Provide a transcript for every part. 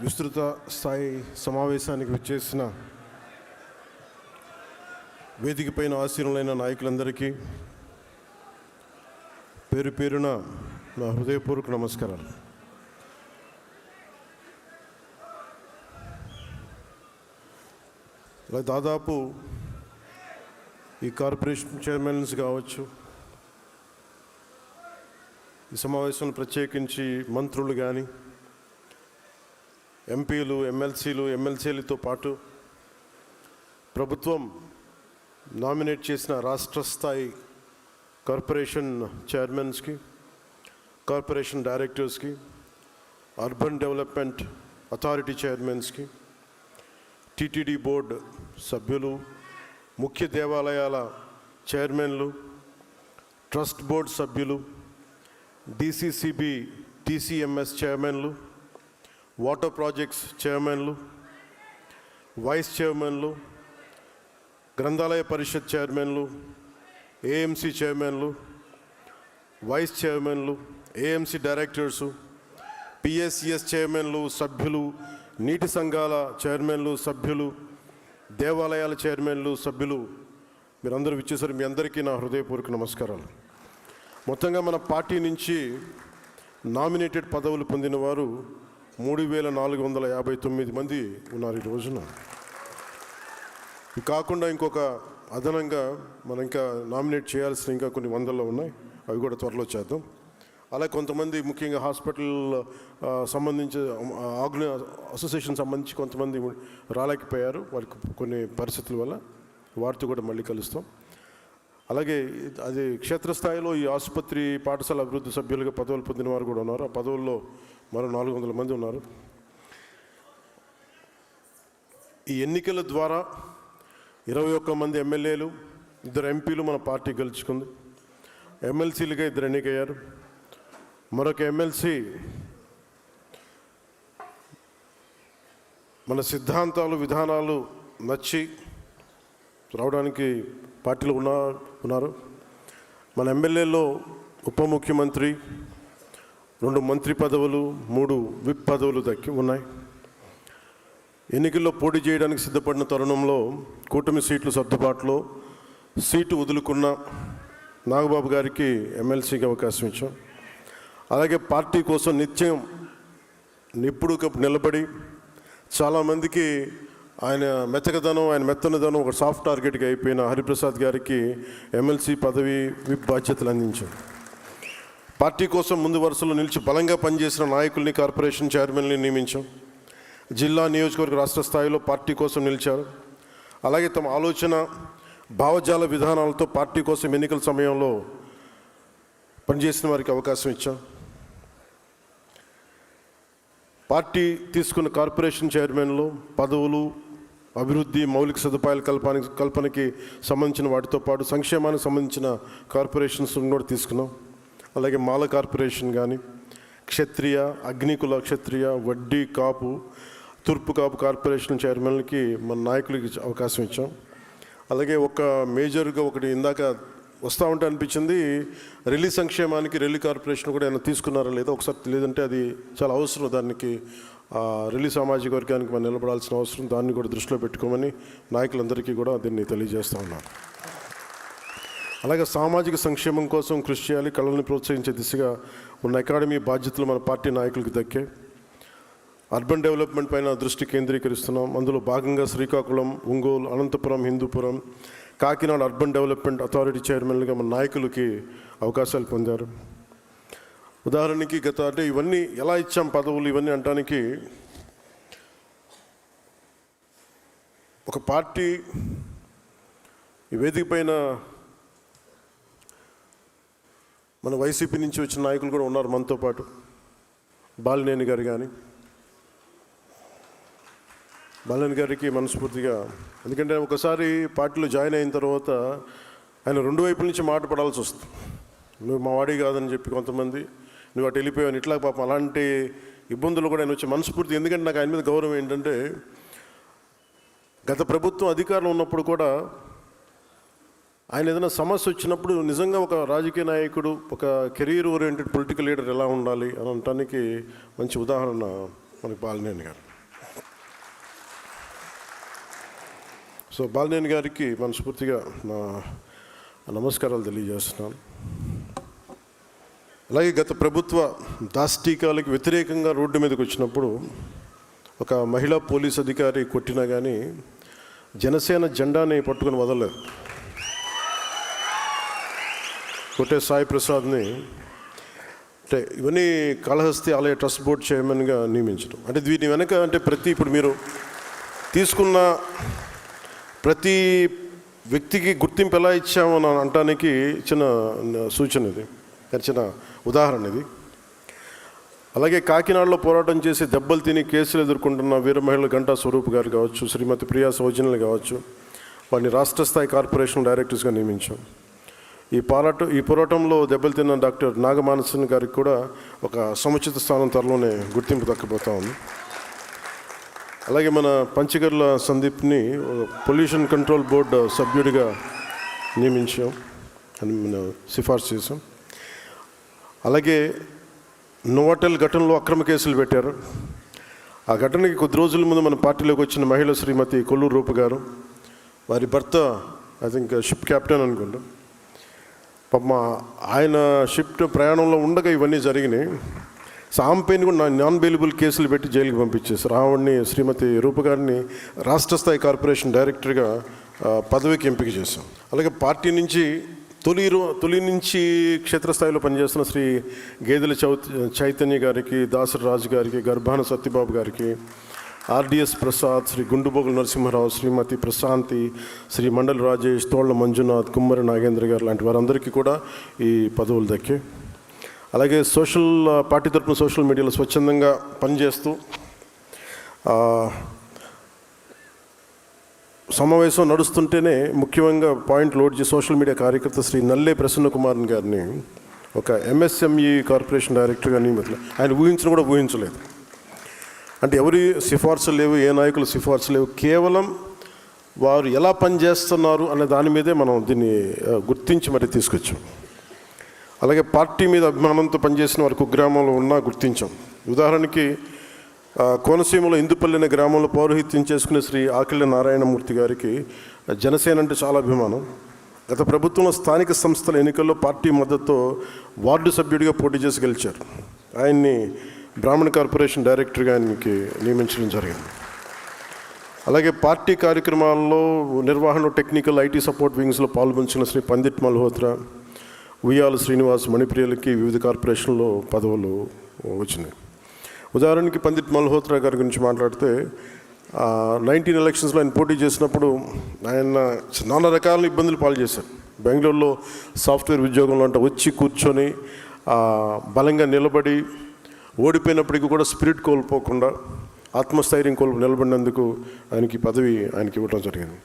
విస్తృత స్థాయి సమావేశానికి వచ్చేసిన వేదికపైన ఆసీనులైన నాయకులందరికీ పేరు పేరున నా హృదయపూర్వక నమస్కారాలు. ఇలా దాదాపు ఈ కార్పొరేషన్ చైర్మన్స్ కావచ్చు, ఈ సమావేశంలో ప్రత్యేకించి మంత్రులు కానీ, ఎంపీలు, ఎమ్మెల్సీలు, ఎమ్మెల్సీలతో పాటు ప్రభుత్వం నామినేట్ చేసిన రాష్ట్ర స్థాయి కార్పొరేషన్ చైర్మన్స్కి, కార్పొరేషన్ డైరెక్టర్స్కి, అర్బన్ డెవలప్మెంట్ అథారిటీ చైర్మన్స్కి, టీటీడీ బోర్డు సభ్యులు, ముఖ్య దేవాలయాల చైర్మన్లు, ట్రస్ట్ బోర్డు సభ్యులు, డిసిసిబి టీసీఎంఎస్ చైర్మన్లు, వాటర్ ప్రాజెక్ట్స్ చైర్మన్లు, వైస్ చైర్మన్లు, గ్రంథాలయ పరిషత్ చైర్మన్లు, ఏఎంసీ చైర్మన్లు, వైస్ చైర్మన్లు, ఏఎంసీ డైరెక్టర్సు, పిఎస్సిఎస్ చైర్మన్లు, సభ్యులు, నీటి సంఘాల చైర్మన్లు, సభ్యులు, దేవాలయాల చైర్మన్లు, సభ్యులు, మీరందరూ విచ్చేసారు. మీ అందరికీ నా హృదయపూర్వక నమస్కారాలు. మొత్తంగా మన పార్టీ నుంచి నామినేటెడ్ పదవులు పొందిన వారు 3459 మంది ఉన్నారు ఈ రోజున. ఇది కాకుండా ఇంకొక అదనంగా మనం ఇంకా నామినేట్ చేయాల్సిన ఇంకా కొన్ని వందల్లో ఉన్నాయి, అవి కూడా త్వరలో చేద్దాం. అలాగే కొంతమంది ముఖ్యంగా హాస్పిటల్ సంబంధించి అసోసియేషన్ సంబంధించి కొంతమంది రాలేకపోయారు, వారికి కొన్ని పరిస్థితుల వల్ల. వారితో కూడా మళ్ళీ కలుస్తాం. అలాగే అది క్షేత్రస్థాయిలో ఈ ఆసుపత్రి పాఠశాల అభివృద్ధి సభ్యులుగా పదవులు పొందిన వారు కూడా ఉన్నారు. ఆ పదవుల్లో మరో 400 మంది ఉన్నారు. ఈ ఎన్నికల ద్వారా 21 మంది ఎమ్మెల్యేలు, 2 ఎంపీలు మన పార్టీ గెలుచుకుంది. ఎమ్మెల్సీలుగా 2 ఎన్నికయ్యారు. మరొక ఎమ్మెల్సీ మన సిద్ధాంతాలు, విధానాలు నచ్చి రావడానికి పార్టీలో ఉన్నారు. మన ఎమ్మెల్యేలో ఉప ముఖ్యమంత్రి, 2 మంత్రి పదవులు, 3 విప్ పదవులు ఉన్నాయి. ఎన్నికల్లో పోటీ చేయడానికి సిద్ధపడిన తరుణంలో కూటమి సీట్లు సర్దుబాటులో సీటు వదులుకున్న నాగబాబు గారికి ఎమ్మెల్సీకి అవకాశం ఇచ్చాం. అలాగే పార్టీ కోసం నిత్యం నిప్పుడు నిలబడి చాలామందికి ఆయన మెత్తకదనం, ఆయన మెత్తనదనం ఒక సాఫ్ట్ టార్గెట్గా అయిపోయిన హరిప్రసాద్ గారికి ఎమ్మెల్సీ పదవి, విప్ బాధ్యతలు అందించాం. పార్టీ కోసం ముందు వరుసలో నిలిచి బలంగా పనిచేసిన నాయకుల్ని కార్పొరేషన్ చైర్మన్ని నియమించాం. జిల్లా, నియోజకవర్గ, రాష్ట్ర స్థాయిలో పార్టీ కోసం నిలిచారు. అలాగే తమ ఆలోచన, భావజాల విధానాలతో పార్టీ కోసం ఎన్నికల సమయంలో పనిచేసిన వారికి అవకాశం ఇచ్చాం. పార్టీ తీసుకున్న కార్పొరేషన్ చైర్మన్లు పదవులు, అభివృద్ధి, మౌలిక సదుపాయాల కల్పనకి సంబంధించిన వాటితో పాటు సంక్షేమానికి సంబంధించిన కార్పొరేషన్స్ కూడా తీసుకున్నాం. అలాగే మాల కార్పొరేషన్ కానీ, క్షత్రియ, అగ్నికుల క్షత్రియ, వడ్డీ కాపు, తూర్పు కాపు కార్పొరేషన్ చైర్మన్లకి మన నాయకులకి అవకాశం ఇచ్చాం. అలాగే ఒక మేజర్గా ఒకటి ఇందాక వస్తూ ఉంటే అనిపించింది, రెల్లి సంక్షేమానికి రెల్లి కార్పొరేషన్ కూడా ఏమైనా తీసుకున్నారా లేదా ఒకసారి, లేదంటే అది చాలా అవసరం. దానికి రెల్లి సామాజిక వర్గానికి మనం నిలబడాల్సిన అవసరం, దాన్ని కూడా దృష్టిలో పెట్టుకోమని నాయకులందరికీ కూడా దీన్ని తెలియజేస్తూ ఉన్నాను. అలాగే సామాజిక సంక్షేమం కోసం కృషి చేయాలి, కళలను ప్రోత్సహించే దిశగా ఉన్న అకాడమీ బాధ్యతలు మన పార్టీ నాయకులకు దక్కే. అర్బన్ డెవలప్మెంట్ పైన దృష్టి కేంద్రీకరిస్తున్నాం. అందులో భాగంగా Srikakulam, Ongole, Anantapuram, Hindupuram, Kakinada urban development authority చైర్మన్లుగా మన నాయకులకి అవకాశాలు పొందారు. ఉదాహరణకి అంటే ఇవన్నీ ఎలా ఇచ్చాం పదవులు, ఇవన్నీ అనడానికి ఒక పార్టీ ఈ వేదిక పైన మన వైసీపీ నుంచి వచ్చిన నాయకులు కూడా ఉన్నారు మనతో పాటు. బాలినేని గారు కానీ, బాలినేని గారికి మనస్ఫూర్తిగా, ఎందుకంటే ఒకసారి పార్టీలో జాయిన్ అయిన తర్వాత ఆయన 2 వైపుల నుంచి మాట పడాల్సి వస్తుంది. నువ్వు మా వాడి కాదని చెప్పి కొంతమంది, నువ్వు అటు వెళ్ళిపోయావు, ఇట్లా పాపం అలాంటి ఇబ్బందులు కూడా ఆయన వచ్చి మనస్ఫూర్తి. ఎందుకంటే నాకు ఆయన మీద గౌరవం ఏంటంటే, గత ప్రభుత్వం అధికారంలో ఉన్నప్పుడు కూడా ఆయన ఏదైనా సమస్య వచ్చినప్పుడు నిజంగా ఒక రాజకీయ నాయకుడు, ఒక కెరీర్ ఓరియంటెడ్ పొలిటికల్ లీడర్ ఎలా ఉండాలి అని అనటానికి మంచి ఉదాహరణ మనకి బాలినేని గారు. సో బాలినేని గారికి మనస్ఫూర్తిగా నా నమస్కారాలు తెలియజేస్తున్నాను. అలాగే గత ప్రభుత్వ దాష్టీకాలకు వ్యతిరేకంగా రోడ్డు మీదకి వచ్చినప్పుడు ఒక మహిళా పోలీస్ అధికారి కొట్టినా కానీ జనసేన జెండాని పట్టుకొని వదలలేదు. కొట్టే సాయి ప్రసాద్ని అంటే ఇవన్నీ కాళహస్తి ఆలయ ట్రస్ట్ బోర్డు చైర్మన్గా నియమించడం. అంటే దీని వెనక అంటే ఇప్పుడు మీరు తీసుకున్న ప్రతి వ్యక్తికి గుర్తింపు ఎలా ఇచ్చామని అనటానికి చిన్న సూచన ఇది, చిన్న ఉదాహరణ ఇది. అలాగే కాకినాడలో పోరాటం చేసి దెబ్బలు తిని కేసులు ఎదుర్కొంటున్న వీర మహిళ గంటా స్వరూప్ గారు కావచ్చు, శ్రీమతి ప్రియా సౌజన్యలు కావచ్చు, వారిని రాష్ట్ర స్థాయి కార్పొరేషన్ డైరెక్టర్స్గా నియమించాం. ఈ పోరాటంలో దెబ్బలు తిన్న డాక్టర్ నాగమానసన్ గారికి కూడా ఒక సముచిత స్థానం త్వరలోనే గుర్తింపు దక్కబోతా ఉంది. అలాగే మన పంచగర్ల సందీప్ని పొల్యూషన్ కంట్రోల్ బోర్డు సభ్యుడిగా నియమించాం అని మనం సిఫార్సు చేసాం. అలాగే నోవాటెల్ ఘటనలో అక్రమ కేసులు పెట్టారు. ఆ ఘటనకి కొద్ది రోజుల ముందు మన పార్టీలోకి వచ్చిన మహిళ శ్రీమతి కొల్లూరు రూప గారు, వారి భర్త ఐ థింక్ షిప్ క్యాప్టెన్ అనుకుంటాం. పాపం ఆయన షిప్ ప్రయాణంలో ఉండగా ఇవన్నీ జరిగినాయి. సాంపైని కూడా నాన్ బెయిలబుల్ కేసులు పెట్టి జైలుకి పంపించేశారు. ఆవిడ్ని శ్రీమతి రూప గారిని రాష్ట్ర స్థాయి కార్పొరేషన్ డైరెక్టర్గా పదవికి ఎంపిక చేశాం. అలాగే పార్టీ నుంచి తొలి నుంచి క్షేత్రస్థాయిలో పనిచేస్తున్న శ్రీ గేదెల చైతన్య గారికి, దాసరి రాజు గారికి, గర్భాన సత్యబాబు గారికి, ఆర్డిఎస్ ప్రసాద్, శ్రీ గుండుబోగుల నరసింహారావు, శ్రీమతి ప్రశాంతి, శ్రీ మండల రాజేష్, తోళ్ల మంజునాథ్, కుమ్మరి నాగేంద్ర గారు లాంటి వారందరికీ కూడా ఈ పదవులు దక్కాయి. అలాగే పార్టీ తరపున సోషల్ మీడియాలో స్వచ్ఛందంగా పనిచేస్తూ సమావేశం నడుస్తుంటేనే ముఖ్యంగా పాయింట్ లోడ్ చేసి సోషల్ మీడియా కార్యకర్త శ్రీ నల్లే ప్రసన్న కుమార్ గారిని ఒక ఎంఎస్ఎంఈ కార్పొరేషన్ డైరెక్టర్గా నియమించలేదు. ఆయన కూడా ఊహించలేదు. అంటే ఎవరి సిఫార్సులు లేవు, ఏ నాయకుల సిఫార్సు లేవు, కేవలం వారు ఎలా పనిచేస్తున్నారు అనే దాని మీదే మనం దీన్ని గుర్తించి మరి తీసుకొచ్చాం. అలాగే పార్టీ మీద అభిమానంతో పనిచేసిన వారు కుగ్రామంలో ఉన్నా గుర్తించాం. ఉదాహరణకి కోనసీమలో ఇందుపల్లి అనే గ్రామంలో పౌరోహిత్యం చేసుకునే శ్రీ ఆకిళ్ళ నారాయణమూర్తి గారికి జనసేన అంటే చాలా అభిమానం. గత ప్రభుత్వంలో స్థానిక సంస్థల ఎన్నికల్లో పార్టీ మద్దతుతో వార్డు సభ్యుడిగా పోటీ చేసి గెలిచారు. ఆయన్ని బ్రాహ్మణ కార్పొరేషన్ డైరెక్టర్గా ఆయనకి నియమించడం జరిగింది. అలాగే పార్టీ కార్యక్రమాల్లో నిర్వహణ టెక్నికల్ ఐటీ సపోర్ట్ వింగ్స్లో పాల్పంచిన శ్రీ పండిట్ మల్హోత్రా, ఉయ్యాల శ్రీనివాస్, మణిప్రియలకి వివిధ కార్పొరేషన్లో పదవులు వచ్చినాయి. ఉదాహరణకి పండిట్ మల్హోత్రా గారి గురించి మాట్లాడితే 19 ఎలక్షన్స్లో ఆయన పోటీ చేసినప్పుడు ఆయన నానా రకాల ఇబ్బందులు పాలు చేశారు. బెంగళూరులో సాఫ్ట్వేర్ ఉద్యోగంలో అంటే వచ్చి కూర్చొని బలంగా నిలబడి ఓడిపోయినప్పటికీ కూడా స్పిరిట్ కోల్పోకుండా ఆత్మస్థైర్యం నిలబడినందుకు ఆయనకి పదవి ఇవ్వడం జరిగింది.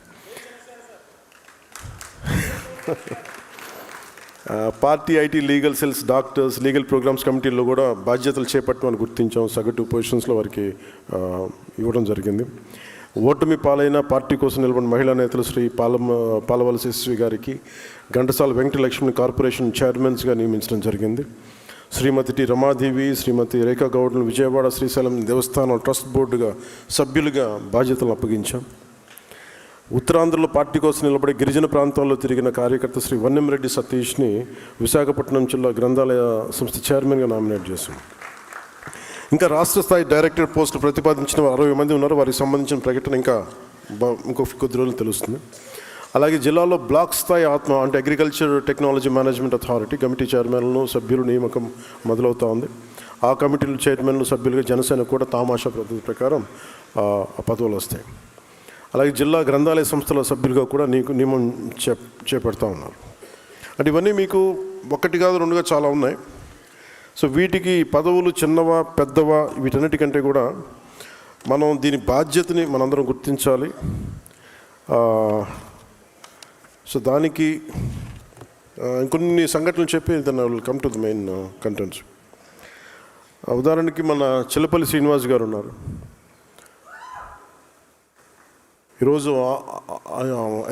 Party IT legal cells, doctors, legal programmes కమిటీల్లో కూడా బాధ్యతలు చేపట్టమని గుర్తించాం. సగటు పొజిషన్స్లో వారికి ఇవ్వడం జరిగింది. ఓటమి పాలైన పార్టీ కోసం నిలబడిన మహిళా నేతలు శ్రీ పాలవలసి ఎస్వి గారికి, ఘంటసాల వెంకటలక్ష్మి కార్పొరేషన్ చైర్మన్స్గా నియమించడం జరిగింది. శ్రీమతి టి రమాదేవి, శ్రీమతి రేఖా గౌడ్ను విజయవాడ శ్రీశైలం దేవస్థానం ట్రస్ట్ బోర్డుగా సభ్యులుగా బాధ్యతలు అప్పగించాం. ఉత్తరాంధ్రలో పార్టీ కోసం నిలబడి గిరిజన ప్రాంతాల్లో తిరిగిన కార్యకర్త శ్రీ వన్నెంరెడ్డి సతీష్ని విశాఖపట్నం జిల్లా గ్రంథాలయ సంస్థ చైర్మన్గా నామినేట్ చేశాం. ఇంకా రాష్ట్ర స్థాయి డైరెక్టర్ పోస్టు ప్రతిపాదించిన 60 మంది ఉన్నారు. వారికి సంబంధించిన ప్రకటన ఇంకొక కొద్ది రోజులు తెలుస్తుంది. అలాగే జిల్లాలో బ్లాక్ స్థాయి అంటే agriculture technology management authority committee చైర్మన్లను సభ్యులు నియామకం మొదలవుతూ ఉంది. ఆ కమిటీలు చైర్మన్లు సభ్యులుగా జనసేన కూడా తామాషా పద్ధతి ప్రకారం పదవులు వస్తాయి. అలాగే జిల్లా గ్రంథాలయ సంస్థల సభ్యులుగా కూడా నియమం చేపడతా ఉన్నారు. అంటే ఇవన్నీ మీకు ఒకటి కాదు, రెండుగా చాలా ఉన్నాయి. సో వీటికి పదవులు చిన్నవా పెద్దవా వీటన్నిటికంటే కూడా మనం దీని బాధ్యతని మనందరం గుర్తించాలి. సో దానికి ఇంకొన్ని సంఘటనలు చెప్పి then I will come to the main contents. ఉదాహరణకి మన చిల్లపల్లి శ్రీనివాస్ గారు ఉన్నారు. ఈరోజు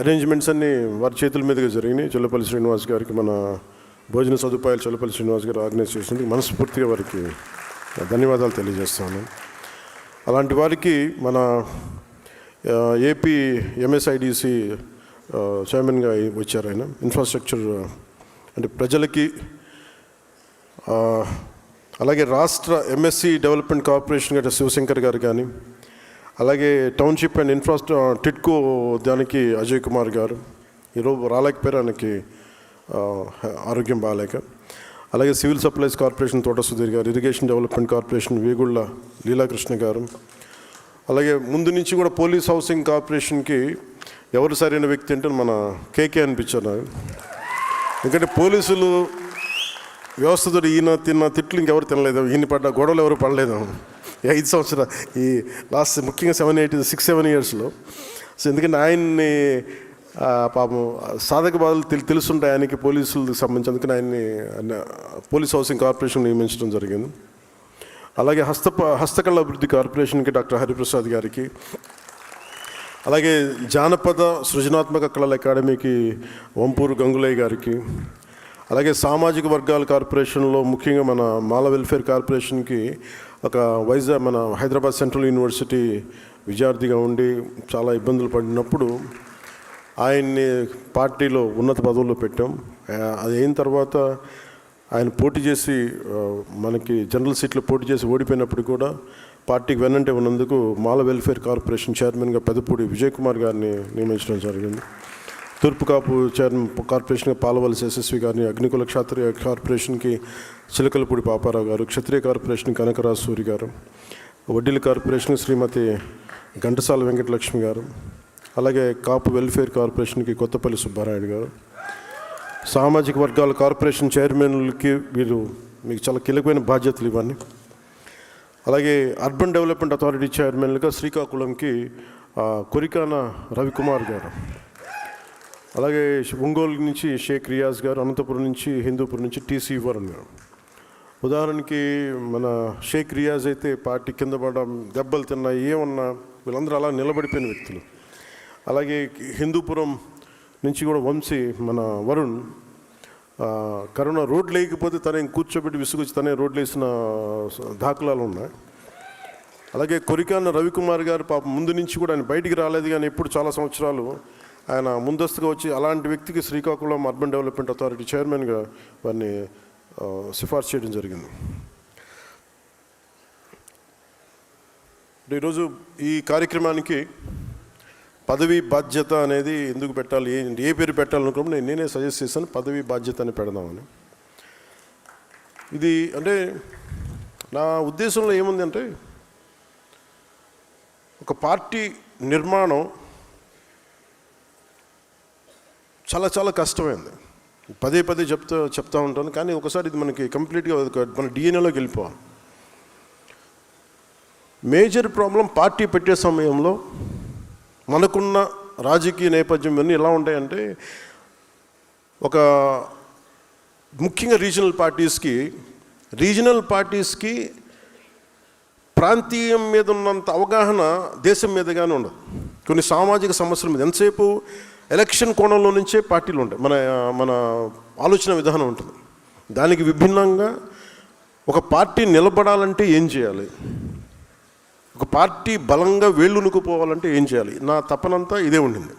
అరేంజ్మెంట్స్ అన్నీ వారి చేతుల మీదుగా జరిగినాయి. చిల్లపల్లి శ్రీనివాస్ గారికి మన భోజన సదుపాయాలు చిల్లపల్లి శ్రీనివాస్ గారు ఆర్గనైజ్ చేసినందుకు మనస్ఫూర్తిగా వారికి ధన్యవాదాలు తెలియజేస్తాను. అలాంటి వారికి మన ఏపీ ఎంఎస్ఐడిసి చైర్మన్గా వచ్చారు. ఆయన ఇన్ఫ్రాస్ట్రక్చర్ అంటే ప్రజలకి, అలాగే రాష్ట్ర ఎంఎస్సి డెవలప్మెంట్ కార్పొరేషన్ గారి శివశంకర్ గారు కానీ, అలాగే టౌన్షిప్ అండ్ టిట్కో దానికి అజయ్ కుమార్ గారు ఈరోజు రాలేకపోయారు, ఆయనకి ఆరోగ్యం బాగాలేక. అలాగే సివిల్ సప్లైస్ కార్పొరేషన్ తోట సుధీర్ గారు, irrigation development corporation Vegulla Leelakrishna గారు, అలాగే ముందు నుంచి కూడా పోలీస్ హౌసింగ్ కార్పొరేషన్కి ఎవరు సరైన వ్యక్తి అంటే మన కేకే అనిపించారు నాకు. ఎందుకంటే పోలీసులు వ్యవస్థతో ఈయన తిన్న తిట్లు ఇంకెవరు తినలేదు, ఈయన పడ్డ గొడవలు ఎవరు పడలేదు 5 సంవత్సరాలు, ఈ లాస్ట్ ముఖ్యంగా 6-7 ఇయర్స్లో. సో ఎందుకంటే ఆయన్ని పాపం సాధక బాధలు తెలుసుంటాయి ఆయనకి పోలీసులకు సంబంధించి, అందుకని ఆయన్ని పోలీస్ హౌసింగ్ కార్పొరేషన్ నియమించడం జరిగింది. అలాగే హస్తకళ అభివృద్ధి కార్పొరేషన్కి డాక్టర్ హరిప్రసాద్ గారికి, అలాగే జానపద సృజనాత్మక కళల అకాడమీకి వంపూరు గంగులయ్య గారికి, అలాగే సామాజిక వర్గాల కార్పొరేషన్లో ముఖ్యంగా మన మాల వెల్ఫేర్ కార్పొరేషన్కి ఒక మన హైదరాబాద్ సెంట్రల్ యూనివర్సిటీ విద్యార్థిగా ఉండి చాలా ఇబ్బందులు పడినప్పుడు ఆయన్ని పార్టీలో ఉన్నత పదవుల్లో పెట్టాం. అది అయిన తర్వాత ఆయన పోటీ చేసి మనకి జనరల్ సీట్లో పోటీ చేసి ఓడిపోయినప్పుడు కూడా పార్టీకి వెన్నంటే ఉన్నందుకు మాల వెల్ఫేర్ కార్పొరేషన్ చైర్మన్గా పెదపూడి విజయ్ కుమార్ గారిని నియమించడం జరిగింది. తూర్పు కాపు కార్పొరేషన్గా పాలవలసి యశస్వి గారిని, అగ్నికుల క్షత్రియ కార్పొరేషన్కి చిలకలపూడి పాపారావు గారు, క్షత్రియ కార్పొరేషన్ కనకరాజు సూరి గారు, వడ్డీల కార్పొరేషన్ శ్రీమతి ఘంటసాల వెంకటలక్ష్మి గారు, అలాగే కాపు వెల్ఫేర్ కార్పొరేషన్కి కొత్తపల్లి సుబ్బారాయుడు గారు, సామాజిక వర్గాల కార్పొరేషన్ చైర్మన్లకి మీకు చాలా కీలకమైన బాధ్యతలు ఇవన్నీ. అలాగే అర్బన్ డెవలప్మెంట్ అథారిటీ చైర్మన్లుగా శ్రీకాకుళంకి కొరికాన రవికుమార్ గారు, అలాగే ఒంగోలు నుంచి షేక్ రియాజ్ గారు, అనంతపురం నుంచి హిందూపురం నుంచి టీసీ వరుణ్ గారు. ఉదాహరణకి మన షేక్ రియాజ్ అయితే పార్టీ కింద పడడం, దెబ్బలు తిన్నా, ఏమన్నా వీళ్ళందరూ అలా నిలబడిపోయిన వ్యక్తులు. అలాగే హిందూపురం నుంచి కూడా వంశీ మన వరుణ్ కరోనా రోడ్లు వేయకపోతే తనే కూర్చోబెట్టి విసుగొచ్చి తనే రోడ్లు వేసిన దాఖలాలు ఉన్నాయి. అలాగే కొరికాన రవికుమార్ గారు పాపం ముందు నుంచి కూడా ఆయన బయటికి రాలేదు, కానీ ఎప్పుడు చాలా సంవత్సరాలు ఆయన ముందస్తుగా వచ్చి అలాంటి వ్యక్తికి శ్రీకాకుళం అర్బన్ డెవలప్మెంట్ అథారిటీ చైర్మన్గా వారిని సిఫార్సు చేయడం జరిగింది. ఈరోజు ఈ కార్యక్రమానికి పదవి బాధ్యత అనేది ఎందుకు పెట్టాలి, ఏ పేరు పెట్టాలనుకున్నప్పుడు నేనే సజెస్ట్ చేశాను, పదవి బాధ్యత అని పెడదామని. ఇది అంటే నా ఉద్దేశంలో ఏముంది అంటే, ఒక పార్టీ నిర్మాణం చాలా చాలా కష్టమైంది. పదే చెప్తా ఉంటాను, కానీ ఒకసారి ఇది మనకి కంప్లీట్గా మన డిఎన్ఏలోకి వెళ్ళిపోవాలి. మేజర్ ప్రాబ్లం పార్టీ పెట్టే సమయంలో మనకున్న రాజకీయ నేపథ్యం ఇవన్నీ ఎలా ఉంటాయంటే, ఒక ముఖ్యంగా రీజనల్ పార్టీస్కి ప్రాంతీయం మీద ఉన్నంత అవగాహన దేశం మీదగానే ఉండదు. కొన్ని సామాజిక సమస్యల మీద ఎంతసేపు ఎలక్షన్ కోణంలో నుంచే పార్టీలు ఉంటాయి. మన ఆలోచన విధానం ఉంటుంది. దానికి విభిన్నంగా ఒక పార్టీ నిలబడాలంటే ఏం చేయాలి, ఒక పార్టీ బలంగా వేళ్ళునుకుపోవాలంటే ఏం చేయాలి, నా తపనంతా ఇదే ఉండింది.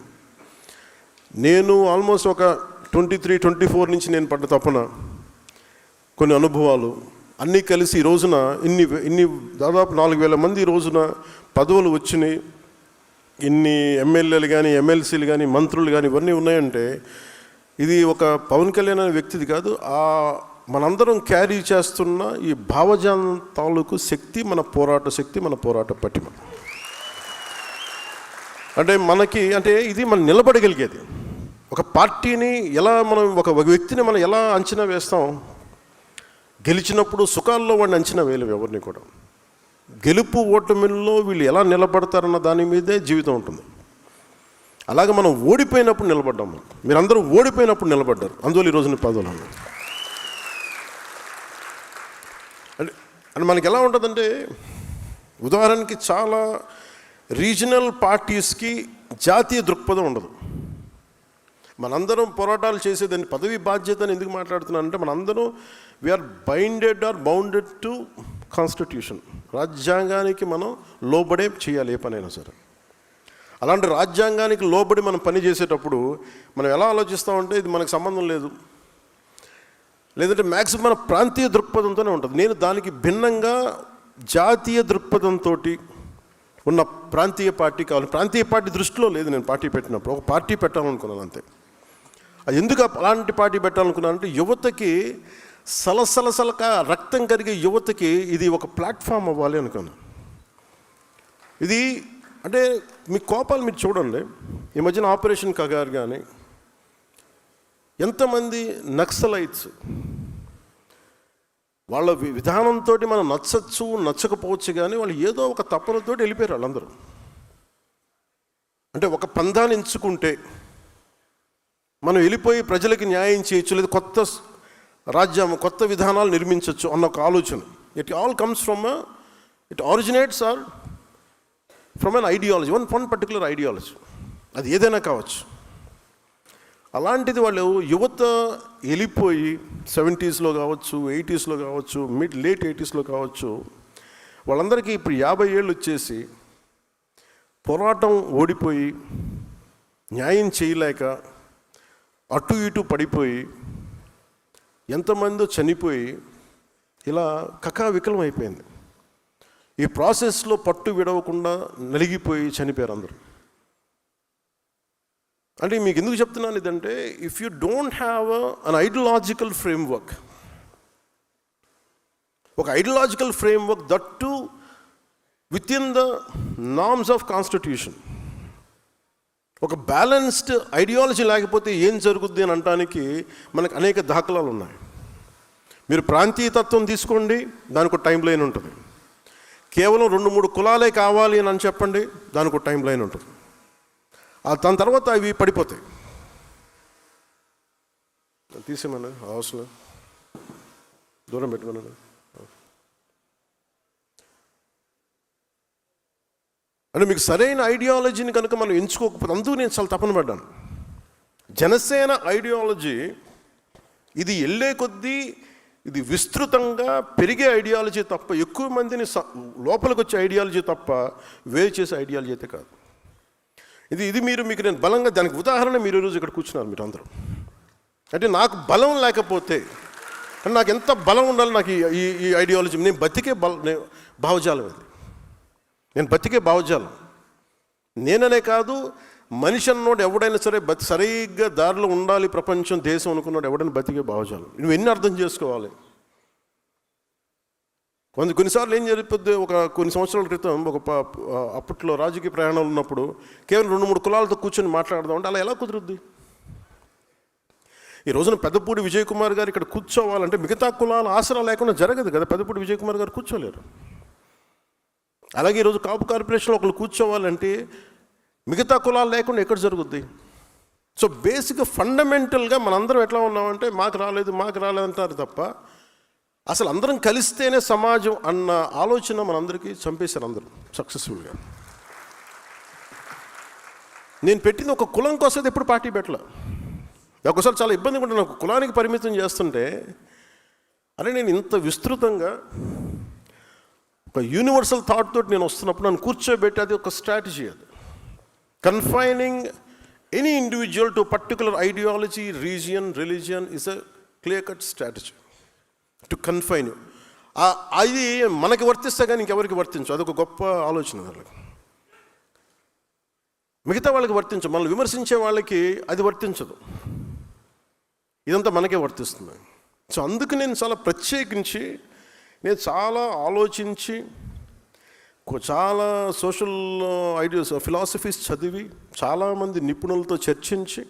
నేను ఆల్మోస్ట్ ఒక 23-24 నుంచి నేను పడ్డ తపన, కొన్ని అనుభవాలు అన్నీ కలిసి ఈ రోజున ఇన్ని దాదాపు 4,000 మంది ఈ రోజున పదవులు వచ్చినాయి. ఇన్ని ఎమ్మెల్యేలు కానీ, ఎమ్మెల్సీలు కానీ, మంత్రులు కానీ ఇవన్నీ ఉన్నాయంటే ఇది ఒక పవన్ కళ్యాణ్ అనే వ్యక్తిది కాదు, మనందరం క్యారీ చేస్తున్న ఈ భావజాలం తాలూకు శక్తి, మన పోరాట శక్తి, మన పోరాట పటిమ. అంటే ఇది మనం నిలబడగలిగేది. ఒక పార్టీని ఎలా ఒక వ్యక్తిని మనం ఎలా అంచనా వేస్తాం, గెలిచినప్పుడు సుఖాల్లో వాడిని అంచనా వేయలేము ఎవరిని కూడా. గెలుపు ఓటమిల్లో వీళ్ళు ఎలా నిలబడతారన్న దాని మీదే జీవితం ఉంటుంది. అలాగే మనం ఓడిపోయినప్పుడు నిలబడ్డాం. మీరందరూ ఓడిపోయినప్పుడు నిలబడ్డారు, అందువల్ల ఈరోజు పదవులు అన్నారు. అంటే మనకి ఎలా ఉంటుందంటే, ఉదాహరణకి చాలా రీజనల్ పార్టీస్కి జాతీయ దృక్పథం ఉండదు. మనందరం పోరాటాలు చేసేదాన్ని పదవి బాధ్యత అని ఎందుకు మాట్లాడుతున్నానంటే, మనందరం వీఆర్ బౌండెడ్ టు కాన్స్టిట్యూషన్. రాజ్యాంగానికి మనం లోబడే చేయాలి ఏ పనైనా సరే. అలాంటి రాజ్యాంగానికి లోబడి మనం పని చేసేటప్పుడు మనం ఎలా ఆలోచిస్తామంటే ఇది మనకు సంబంధం లేదు, లేదంటే మ్యాక్సిమం మన ప్రాంతీయ దృక్పథంతోనే ఉంటుంది. నేను దానికి భిన్నంగా జాతీయ దృక్పథంతో ఉన్న ప్రాంతీయ పార్టీ కావాలి. ప్రాంతీయ పార్టీ దృష్టిలో లేదు నేను పార్టీ పెట్టినప్పుడు, ఒక పార్టీ పెట్టాలనుకున్నాను అంతే. అది ఎందుకు అలాంటి పార్టీ పెట్టాలనుకున్నానంటే యువతకి సలసలసలక రక్తం కరిగే యువతకి ఇది ఒక ప్లాట్ఫామ్ అవ్వాలి అనుకున్నాను. ఇది అంటే మీ కోపాలు మీరు చూడండి, ఈ మధ్యన ఆపరేషన్ కగార్ కానీ ఎంతమంది నక్సలైట్స్ వాళ్ళ విధానంతో మనం నచ్చచ్చు నచ్చకపోవచ్చు కానీ వాళ్ళు ఏదో ఒక తపనతో వెళ్ళిపోయారు వాళ్ళందరూ. అంటే ఒక పందాన్ని ఎంచుకుంటే మనం వెళ్ళిపోయి ప్రజలకి న్యాయం చేయొచ్చు, లేదా కొత్త రాజ్యం కొత్త విధానాలు నిర్మించవచ్చు అన్న ఒక ఆలోచన. It all comes it originates are from an ideology, one particular ideology, అది ఏదైనా కావచ్చు. అలాంటిది వాళ్ళు యువత వెళ్ళిపోయి 70s కావచ్చు, 80s కావచ్చు, లేట్ 80s కావచ్చు, వాళ్ళందరికీ ఇప్పుడు 50 ఏళ్ళు వచ్చేసి పోరాటం ఓడిపోయి న్యాయం చేయలేక అటు ఇటు పడిపోయి ఎంతమందో చనిపోయి ఇలా కకావికలం అయిపోయింది. ఈ ప్రాసెస్లో పట్టు విడవకుండా నలిగిపోయి చనిపోయారు అందరూ. అంటే మీకు ఎందుకు చెప్తున్నాను ఇదంటే, if you don't have an ideological framework, ఒక ideological framework that to with in the norms of constitution, ఒక బ్యాలెన్స్డ్ ఐడియాలజీ లేకపోతే ఏం జరుగుద్ది అని అనడానికి మనకు అనేక దాఖలాలు ఉన్నాయి. మీరు ప్రాంతీయతత్వం తీసుకోండి, దానికి ఒక టైం లైన్ ఉంటుంది. కేవలం 2-3 కులాలే కావాలి అని చెప్పండి, దానికి ఒక టైం లైన్ ఉంటుంది. దాని తర్వాత అవి పడిపోతాయి. తీసేమన్నా హౌస్లో దూరం పెట్టుకున్నాను. అంటే మీకు సరైన ఐడియాలజీని కనుక మనం ఎంచుకోకపోతే, అందుకు నేను చాలా తపన పడ్డాను. జనసేన ఐడియాలజీ ఇది వెళ్ళే కొద్దీ ఇది విస్తృతంగా పెరిగే ఐడియాలజీ తప్ప, ఎక్కువ మందిని లోపలికి వచ్చే ఐడియాలజీ తప్ప వేరు చేసే ఐడియాలజీ అయితే కాదు. ఇది మీకు నేను బలంగా దానికి ఉదాహరణ మీరు ఈరోజు ఇక్కడ కూర్చున్నారు మీరు అందరూ. అంటే నాకు బలం లేకపోతే, అంటే నాకు ఎంత బలం ఉండాలి నాకు ఈ ఐడియాలజీ, నేను బతికే భావజాలం ఇది, నేను బతికే భావజాలం. నేననే కాదు, మనిషి అన్నోడు ఎవడైనా సరే సరిగ్గా దారిలో ఉండాలి ప్రపంచం దేశం అనుకున్నాడు ఎవడైనా బతికే భావజాలం. నువ్వు ఎన్ని అర్థం చేసుకోవాలి. కొన్నిసార్లు ఏం జరిగిపోద్ది, కొన్ని సంవత్సరాల క్రితం అప్పట్లో రాజకీయ ప్రయాణాలు ఉన్నప్పుడు కేవలం 2-3 కులాలతో కూర్చొని మాట్లాడదాం అంటే అలా ఎలా కుదురుద్ది? ఈ రోజున పెద్దపూడి విజయ్ కుమార్ గారు ఇక్కడ కూర్చోవాలంటే మిగతా కులాల ఆసరా లేకుండా జరగదు కదా. పెద్దపూడి విజయ్ కుమార్ గారు కూర్చోలేరు. అలాగే ఈరోజు కాపు కార్పొరేషన్లో ఒకళ్ళు కూర్చోవాలంటే మిగతా కులాలు లేకుండా ఎక్కడ జరుగుద్ది? సో బేసిక్గా ఫండమెంటల్గా మనందరం ఎట్లా ఉన్నామంటే మాకు రాలేదు అంటారు తప్ప, అసలు అందరం కలిస్తేనే సమాజం అన్న ఆలోచన మనందరికీ చంపేశారు అందరూ సక్సెస్ఫుల్గా. నేను పెట్టింది ఒక కులం కోసం ఎప్పుడు పార్టీ పెట్టలే. ఒకసారి చాలా ఇబ్బందిగా ఉంటుంది నాకు, కులానికి పరిమితం చేస్తుంటే అరే నేను ఇంత విస్తృతంగా ఒక యూనివర్సల్ థాట్ తోటి నేను వస్తున్నప్పుడు నన్ను కూర్చోబెట్టి అది ఒక స్ట్రాటజీ. అది confining any individual to particular ideology, region, religion is a clear cut strategy to confine. అది మనకి వర్తిస్తే కానీ ఇంకెవరికి వర్తించు, అదొక గొప్ప ఆలోచన. వాళ్ళకి మిగతా వాళ్ళకి వర్తించు, మనల్ని విమర్శించే వాళ్ళకి అది వర్తించదు, ఇదంతా మనకే వర్తిస్తుంది. సో అందుకు నేను చాలా ప్రత్యేకించి నేను చాలా ఆలోచించి చాలా సోషల్ ఐడియాస్ ఫిలాసఫీస్ చదివి చాలామంది నిపుణులతో చర్చించి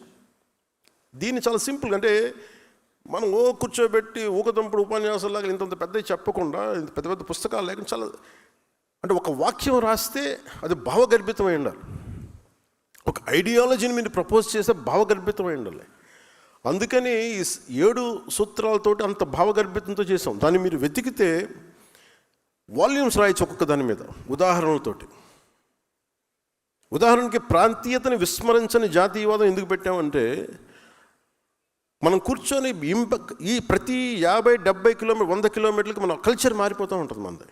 దీన్ని చాలా సింపుల్, అంటే మనం కూర్చోబెట్టి ఊకదంపుడు ఉపన్యాసాలాగా ఇంత పెద్ద చెప్పకుండా, పెద్ద పెద్ద పుస్తకాలు లేకుండా చాలా, అంటే ఒక వాక్యం రాస్తే అది భావగర్భితమై ఉండాలి. ఒక ఐడియాలజీని మీరు ప్రపోజ్ చేస్తే భావగర్భితమై ఉండాలి. అందుకని ఈ 7 సూత్రాలతోటి అంత భావగర్భితంతో చేసాం. దాన్ని మీరు వెతికితే వాల్యూమ్స్ రాయొచ్చు ఒక్కొక్క దాని మీద ఉదాహరణలతోటి. ఉదాహరణకి ప్రాంతీయతని విస్మరించని జాతీయవాదం ఎందుకు పెట్టామంటే, మనం కూర్చొని ఈ ప్రతి 50-70 కిలోమీటర్ 100 కిలోమీటర్లకి మన కల్చర్ మారిపోతూ ఉంటుంది. మనది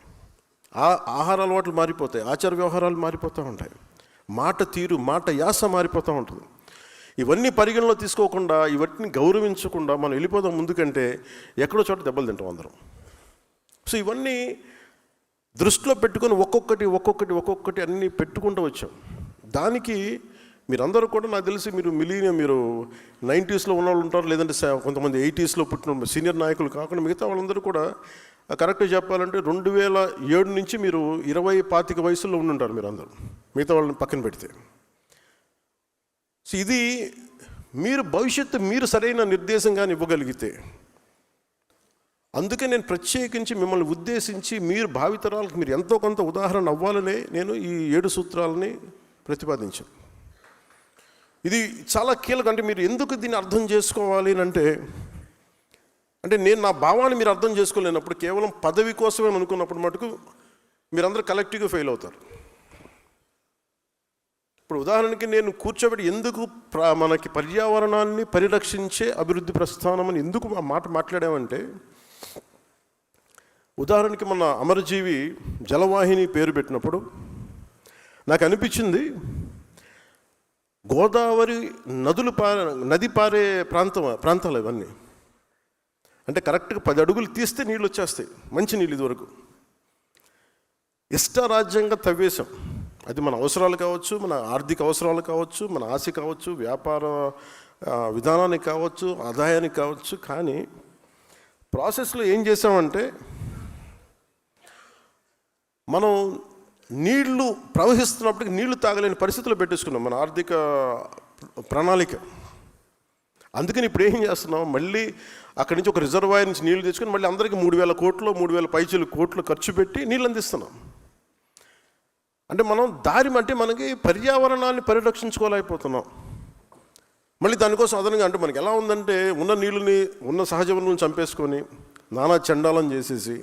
ఆహార అలవాట్లు మారిపోతాయి, ఆచార వ్యవహారాలు మారిపోతూ ఉంటాయి. మాట తీరు, మాట యాస మారిపోతూ ఉంటుంది. ఇవన్నీ పరిగణలో తీసుకోకుండా, ఇవన్నీ గౌరవించకుండా మనం వెళ్ళిపోదాం ముందుకంటే ఎక్కడో చోట దెబ్బలు తింటాం అందరం. సో ఇవన్నీ దృష్టిలో పెట్టుకొని ఒక్కొక్కటి అన్నీ పెట్టుకుంటూ వచ్చాం. దానికి మీరందరూ కూడా నాకు తెలిసి మీరు 90s ఉన్న వాళ్ళు ఉంటారు, లేదంటే కొంతమంది 80s పుట్టిన సీనియర్ నాయకులు కాకుండా మిగతా వాళ్ళందరూ కూడా కరెక్ట్గా చెప్పాలంటే 2007 నుంచి మీరు 20-25 వయసులో ఉండుంటారు మీరు అందరూ, మిగతా వాళ్ళని పక్కన పెడితే. సో ఇది మీరు భవిష్యత్తు మీరు సరైన నిర్దేశంగా ఇవ్వగలిగితే, అందుకే నేను ప్రత్యేకించి మిమ్మల్ని ఉద్దేశించి మీరు భావితరాలకు మీరు ఎంతో కొంత ఉదాహరణ అవ్వాలనే నేను ఈ 7 సూత్రాలని ప్రతిపాదించాను. ఇది చాలా కీలకం. అంటే మీరు ఎందుకు దీన్ని అర్థం చేసుకోవాలి అంటే నేను నా భావాన్ని మీరు అర్థం చేసుకోలేనప్పుడు, కేవలం పదవి కోసమే అనుకున్నప్పుడు మటుకు మీరందరూ కలెక్టివ్గా ఫెయిల్ అవుతారు. ఇప్పుడు ఉదాహరణకి నేను కూర్చోబెట్టి ఎందుకు మనకి పర్యావరణాన్ని పరిరక్షించే అభివృద్ధి ప్రస్థానం అని ఎందుకు ఆ మాట మాట్లాడామంటే, ఉదాహరణకి మన అమరజీవి జలవాహిని పేరు పెట్టినప్పుడు నాకు అనిపించింది, గోదావరి నది పారే ప్రాంతాలు ఇవన్నీ. అంటే కరెక్ట్గా 10 అడుగులు తీస్తే నీళ్ళు వచ్చేస్తాయి, మంచి నీళ్ళు. ఇదివరకు ఇష్టారాజ్యంగా తవ్వేశాం. అది మన అవసరాలు కావచ్చు, మన ఆర్థిక అవసరాలు కావచ్చు, మన ఆశ కావచ్చు, వ్యాపార విధానానికి కావచ్చు, ఆదాయానికి కావచ్చు. కానీ ప్రాసెస్లో ఏం చేసామంటే, మనం నీళ్లు ప్రవహిస్తున్నప్పటికీ నీళ్లు తాగలేని పరిస్థితుల్లో పెట్టేసుకున్నాం మన ఆర్థిక ప్రణాళిక. అందుకని ఇప్పుడు ఏం చేస్తున్నాం, మళ్ళీ అక్కడి నుంచి ఒక రిజర్వాయర్ నుంచి నీళ్లు తెచ్చుకొని మళ్ళీ అందరికీ 3,000 కోట్లు 3,000 పైచీలు కోట్లు ఖర్చు పెట్టి నీళ్ళు అందిస్తున్నాం. అంటే మనం మనకి పర్యావరణాన్ని పరిరక్షించుకోలేకపోతున్నాం. మళ్ళీ దానికోసం అదనంగా అంటే మనకి ఎలా ఉందంటే, ఉన్న నీళ్ళని ఉన్న సహజ వనరులను చంపేసుకొని నానా చండాలం చేసేసి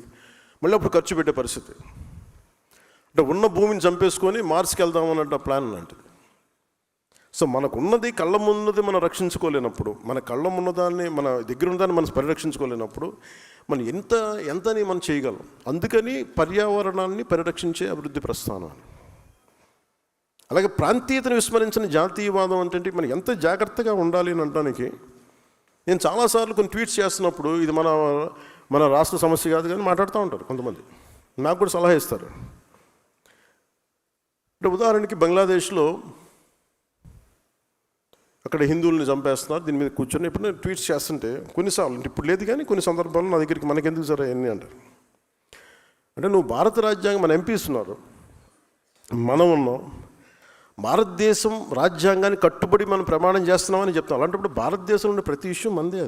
మళ్ళీ అప్పుడు ఖర్చు పెట్టే పరిస్థితి. అంటే ఉన్న భూమిని చంపేసుకొని మార్స్కి వెళ్దామన్నట్టు ప్లాన్ లాంటిది. సో మనకున్నది కళ్ళ ముందుది మనం రక్షించుకోలేనప్పుడు, మన కళ్ళ ఉన్నదాన్ని మన దగ్గర ఉన్నదాన్ని మనం పరిరక్షించుకోలేనప్పుడు మనం ఎంతని మనం చేయగలం. అందుకని పర్యావరణాన్ని పరిరక్షించే అభివృద్ధి ప్రస్థానం. అలాగే ప్రాంతీయతను విస్మరించిన జాతీయవాదం అంటే మనం ఎంత జాగ్రత్తగా ఉండాలి అని అనడానికి నేను చాలాసార్లు కొన్ని ట్వీట్స్ చేస్తున్నప్పుడు, ఇది మన రాష్ట్ర సమస్య కాదు కానీ మాట్లాడుతూ ఉంటారు కొంతమంది, నాకు కూడా సలహా ఇస్తారు. అంటే ఉదాహరణకి బంగ్లాదేశ్లో అక్కడ హిందువుల్ని చంపేస్తున్నారు, దీని మీద కూర్చొని ఇప్పుడు నేను ట్వీట్స్ చేస్తుంటే కొన్నిసార్లు, అంటే ఇప్పుడు లేదు కానీ కొన్ని సందర్భాల్లో నా దగ్గరికి మనకెందుకు సరే అన్నీ అంటారు. అంటే నువ్వు భారత రాజ్యాంగం, మన ఎంపీస్ ఉన్నారు, మనం ఉన్నాం, భారతదేశం రాజ్యాంగాన్ని కట్టుబడి మనం ప్రమాణం చేస్తున్నామని చెప్తాం. అలాంటప్పుడు భారతదేశంలో ఉన్న ప్రతి విషయం మందే.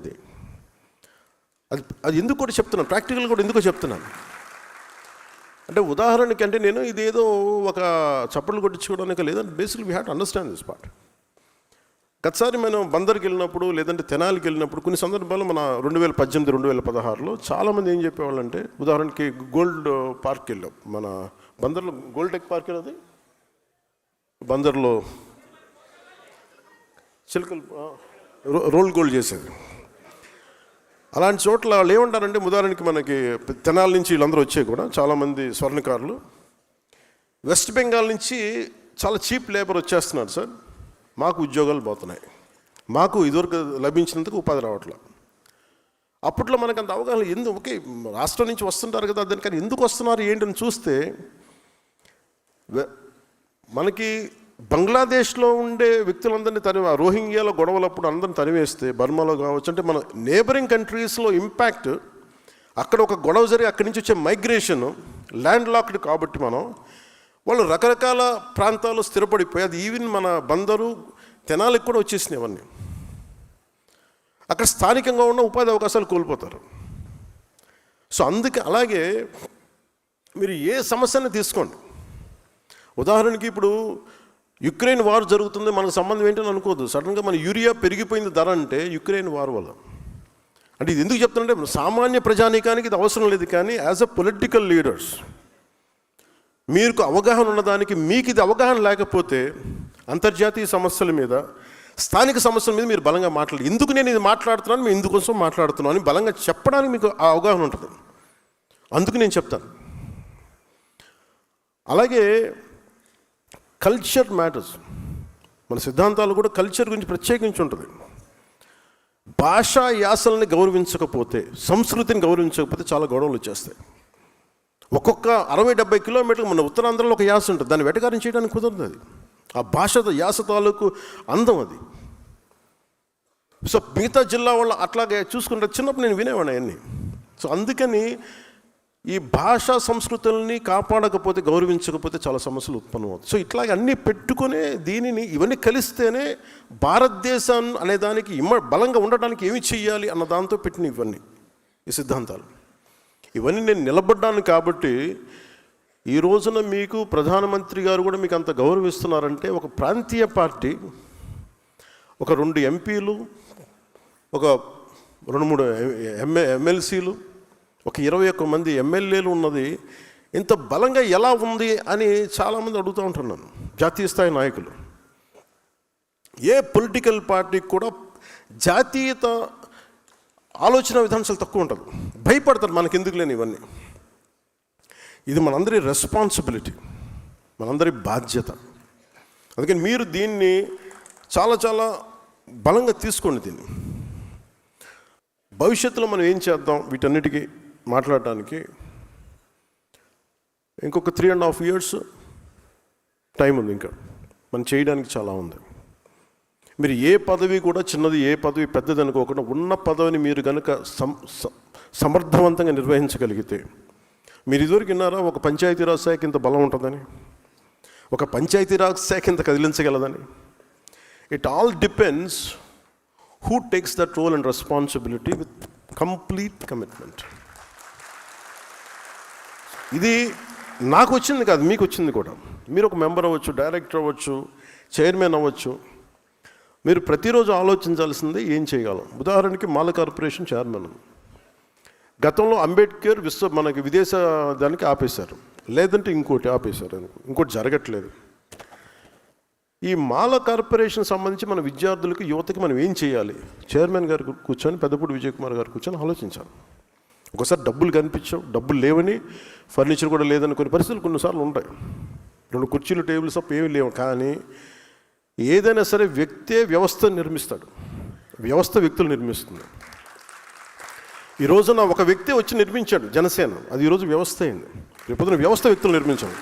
అది ఎందుకు కూడా చెప్తున్నాను, ప్రాక్టికల్ కూడా ఎందుకో చెప్తున్నాను. అంటే ఉదాహరణకి అంటే నేను ఇదేదో ఒక చప్పట్లు కొట్టించుకోవడానికి లేదంటే basically we have to understand this part. గతసారి మనం బందర్కి వెళ్ళినప్పుడు లేదంటే తెనాలికి వెళ్ళినప్పుడు కొన్ని సందర్భాల్లో మన 2018-2016లో చాలామంది ఏం చెప్పేవాళ్ళు అంటే, ఉదాహరణకి గోల్డ్ పార్క్ వెళ్ళాం, మన బందర్లో గోల్డ్ టెక్ పార్క్ అది బందర్లో చిలకలు రోల్ గోల్డ్ చేసేది. అలాంటి చోట్ల వాళ్ళు ఏమంటారంటే, ఉదాహరణకి మనకి తెనాల నుంచి వీళ్ళందరూ వచ్చాయి కూడా చాలామంది స్వర్ణకారులు, వెస్ట్ బెంగాల్ నుంచి చాలా చీప్ లేబర్ వచ్చేస్తున్నారు సార్, మాకు ఉద్యోగాలు పోతున్నాయి, మాకు ఇదివరకు లభించినందుకు ఉపాధి రావట్లేదు. అప్పట్లో మనకు అంత అవగాహన ఓకే రాష్ట్రం నుంచి వస్తుంటారు కదా, దానికని ఎందుకు వస్తున్నారు ఏంటని చూస్తే, మనకి బంగ్లాదేశ్లో ఉండే వ్యక్తులందరినీ రోహింగ్యాల గొడవలప్పుడు అందరిని తరివేస్తే, బర్మాలో కావచ్చు, అంటే మన నేబరింగ్ కంట్రీస్లో ఇంపాక్ట్, అక్కడ ఒక గొడవ జరిగి అక్కడి నుంచి వచ్చే మైగ్రేషన్ ల్యాండ్ లాక్డ్ కాబట్టి వాళ్ళు రకరకాల ప్రాంతాల్లో స్థిరపడిపోయి, అది ఈవెన్ మన బందరు తెనాలికి కూడా వచ్చేసినాయి అవన్నీ. అక్కడ స్థానికంగా ఉన్న ఉపాధి అవకాశాలు కోల్పోతారు. సో అందుకే అలాగే మీరు ఏ సమస్యని తీసుకోండి, ఉదాహరణకి ఇప్పుడు యుక్రెయిన్ వార్ జరుగుతుంది, మనకు సంబంధం ఏంటని అనుకోవద్దు. సడన్గా మన యూరియా పెరిగిపోయింది ధర అంటే యుక్రెయిన్ వార్ వల్ల. అంటే ఇది ఎందుకు చెప్తానంటే, సామాన్య ప్రజానీకానికి ఇది అవసరం లేదు, కానీ యాజ్ అ పొలిటికల్ లీడర్స్ మీకు అవగాహన ఉన్నదానికి, మీకు ఇది అవగాహన లేకపోతే అంతర్జాతీయ సమస్యల మీద, స్థానిక సమస్యల మీద మీరు బలంగా మాట్లాడాలి. ఎందుకు నేను ఇది మాట్లాడుతున్నాను, మేము ఇందుకోసం మాట్లాడుతున్నాను అని బలంగా చెప్పడానికి మీకు ఆ అవగాహన ఉంటుంది. అందుకు నేను చెప్తాను. అలాగే కల్చర్ మ్యాటర్స్. మన సిద్ధాంతాలు కూడా కల్చర్ గురించి ప్రత్యేకించి ఉంటుంది. భాషా యాసల్ని గౌరవించకపోతే, సంస్కృతిని గౌరవించకపోతే చాలా గొడవలు వచ్చేస్తాయి. ఒక్కొక్క 60-70 కిలోమీటర్లు మన ఉత్తరాంధ్రలో ఒక యాస ఉంటుంది, దాన్ని వెటకారం చేయడానికి కుదరదు. అది ఆ భాష యాస తాలూకు అందం అది. సో మిగతా జిల్లా వాళ్ళు అట్లాగే చూసుకుంటే చిన్నప్పుడు నేను వినేవాడిని అవన్నీ. సో అందుకని ఈ భాషా సంస్కృతుల్ని కాపాడకపోతే, గౌరవించకపోతే చాలా సమస్యలు ఉత్పన్నమవుతాయి. సో ఇట్లాగే అన్నీ పెట్టుకునే ఇవన్నీ కలిస్తేనే భారతదేశం అనే దానికి బలంగా ఉండడానికి ఏమి చెయ్యాలి అన్న దాంతో పెట్టిన ఇవన్నీ ఈ సిద్ధాంతాలు. ఇవన్నీ నేను నిలబడ్డాను కాబట్టి ఈ రోజున మీకు ప్రధానమంత్రి గారు కూడా మీకు అంత గౌరవిస్తున్నారంటే, ఒక ప్రాంతీయ పార్టీ, ఒక 2 ఎంపీలు, ఒక 2-3 ఎమ్మెల్సీలు, ఒక 21 మంది ఎమ్మెల్యేలు ఉన్నది ఇంత బలంగా ఎలా ఉంది అని చాలామంది అడుగుతూ ఉంటున్నాను. జాతీయ స్థాయి నాయకులు, ఏ పొలిటికల్ పార్టీకి కూడా జాతీయత ఆలోచన విధానం చాలా తక్కువ ఉంటుంది. భయపడతారు మనకి ఎందుకు లేని ఇవన్నీ. ఇది మనందరి రెస్పాన్సిబిలిటీ, మనందరి బాధ్యత. అందుకని మీరు దీన్ని చాలా చాలా బలంగా తీసుకోండి. దీన్ని భవిష్యత్తులో మనం ఏం చేద్దాం వీటన్నిటికీ మాట్లాడటానికి ఇంకొక 3.5 years టైం ఉంది. ఇంకా మనం చేయడానికి చాలా ఉంది. మీరు ఏ పదవి కూడా చిన్నది, ఏ పదవి పెద్దది అనుకోకుండా ఉన్న పదవిని మీరు కనుక సమర్థవంతంగా నిర్వహించగలిగితే, మీరు ఇదివరకు విన్నారా ఒక పంచాయతీరాజ్ శాఖ ఇంత బలం ఉంటుందని, ఒక పంచాయతీరాజ్ శాఖ ఇంత కదిలించగలదని? It all depends who takes that role and responsibility with complete commitment. ఇది నాకు వచ్చింది కాదు, మీకు వచ్చింది కూడా. మీరు ఒక మెంబర్ అవ్వచ్చు, డైరెక్టర్ అవ్వచ్చు, చైర్మన్ అవ్వచ్చు. మీరు ప్రతిరోజు ఆలోచించాల్సిందే ఏం చేయగలం. ఉదాహరణకి మాల కార్పొరేషన్ చైర్మన్, గతంలో అంబేద్కర్ మనకి విదేశ దానికి ఆపేశారు, లేదంటే ఇంకోటి ఆపేశారు, ఇంకోటి జరగట్లేదు. ఈ మాల కార్పొరేషన్ సంబంధించి మన విద్యార్థులకు, యువతకి మనం ఏం చేయాలి? చైర్మన్ గారు కూర్చొని, పెద్దపూడి విజయ్ కుమార్ గారు కూర్చొని ఆలోచించాలి. ఒకసారి డబ్బులు కనిపించవు, డబ్బులు లేవని, ఫర్నిచర్ కూడా లేదని కొన్ని పరిస్థితులు కొన్నిసార్లు ఉంటాయి. 2 కుర్చీలు, టేబుల్స్ తప్ప ఏమీ లేవు. కానీ ఏదైనా సరే వ్యక్తే వ్యవస్థను నిర్మిస్తాడు, వ్యవస్థ వ్యక్తులు నిర్మిస్తుంది. ఈ రోజున ఒక వ్యక్తి వచ్చి నిర్మించాడు జనసేన, అది ఈరోజు వ్యవస్థ అయింది. రేపొద్దున వ్యవస్థ వ్యక్తులు నిర్మించాడు.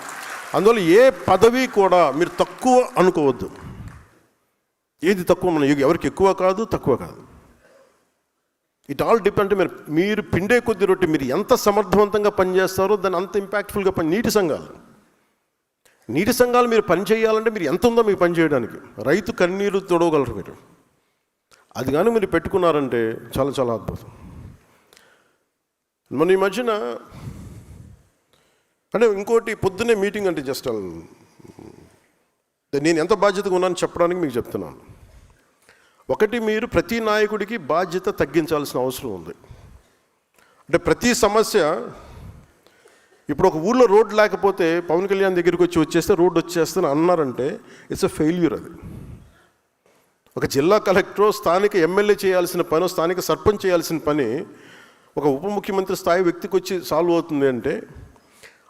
అందువల్ల ఏ పదవి కూడా మీరు తక్కువ అనుకోవద్దు. ఏది తక్కువ, మన ఎవరికి ఎక్కువ కాదు, తక్కువ కాదు. It all depend. మీరు పిండే కొద్ది రొట్టె, మీరు ఎంత సమర్థవంతంగా పనిచేస్తారో దాన్ని అంత ఇంపాక్ట్ఫుల్గా నీటి సంఘాలు మీరు పని చేయాలంటే మీరు ఎంత ఉందో మీకు పని చేయడానికి. రైతు కన్నీరు తొడవగలరు మీరు. అది కానీ మీరు పెట్టుకున్నారంటే చాలా చాలా అద్భుతం. మన ఈ మధ్యన అంటే ఇంకోటి, పొద్దున్నే మీటింగ్ అంటే జస్ట్ నేను ఎంత బాధ్యతగా ఉన్నాను చెప్పడానికి మీకు చెప్తున్నాను. ఒకటి, మీరు ప్రతి నాయకుడికి బాధ్యత తగ్గించాల్సిన అవసరం ఉంది. అంటే ప్రతి సమస్య, ఇప్పుడు ఒక ఊళ్ళో రోడ్డు లేకపోతే పవన్ కళ్యాణ్ దగ్గరికి వచ్చేస్తే రోడ్డు వచ్చేస్తే అన్నారంటే ఇట్స్ ఎ ఫెయిల్యూర్. అది ఒక జిల్లా కలెక్టర్, స్థానిక ఎమ్మెల్యే చేయాల్సిన పని, స్థానిక సర్పంచ్ చేయాల్సిన పని ఒక ఉప ముఖ్యమంత్రి స్థాయి వ్యక్తికి వచ్చి సాల్వ్ అవుతుంది అంటే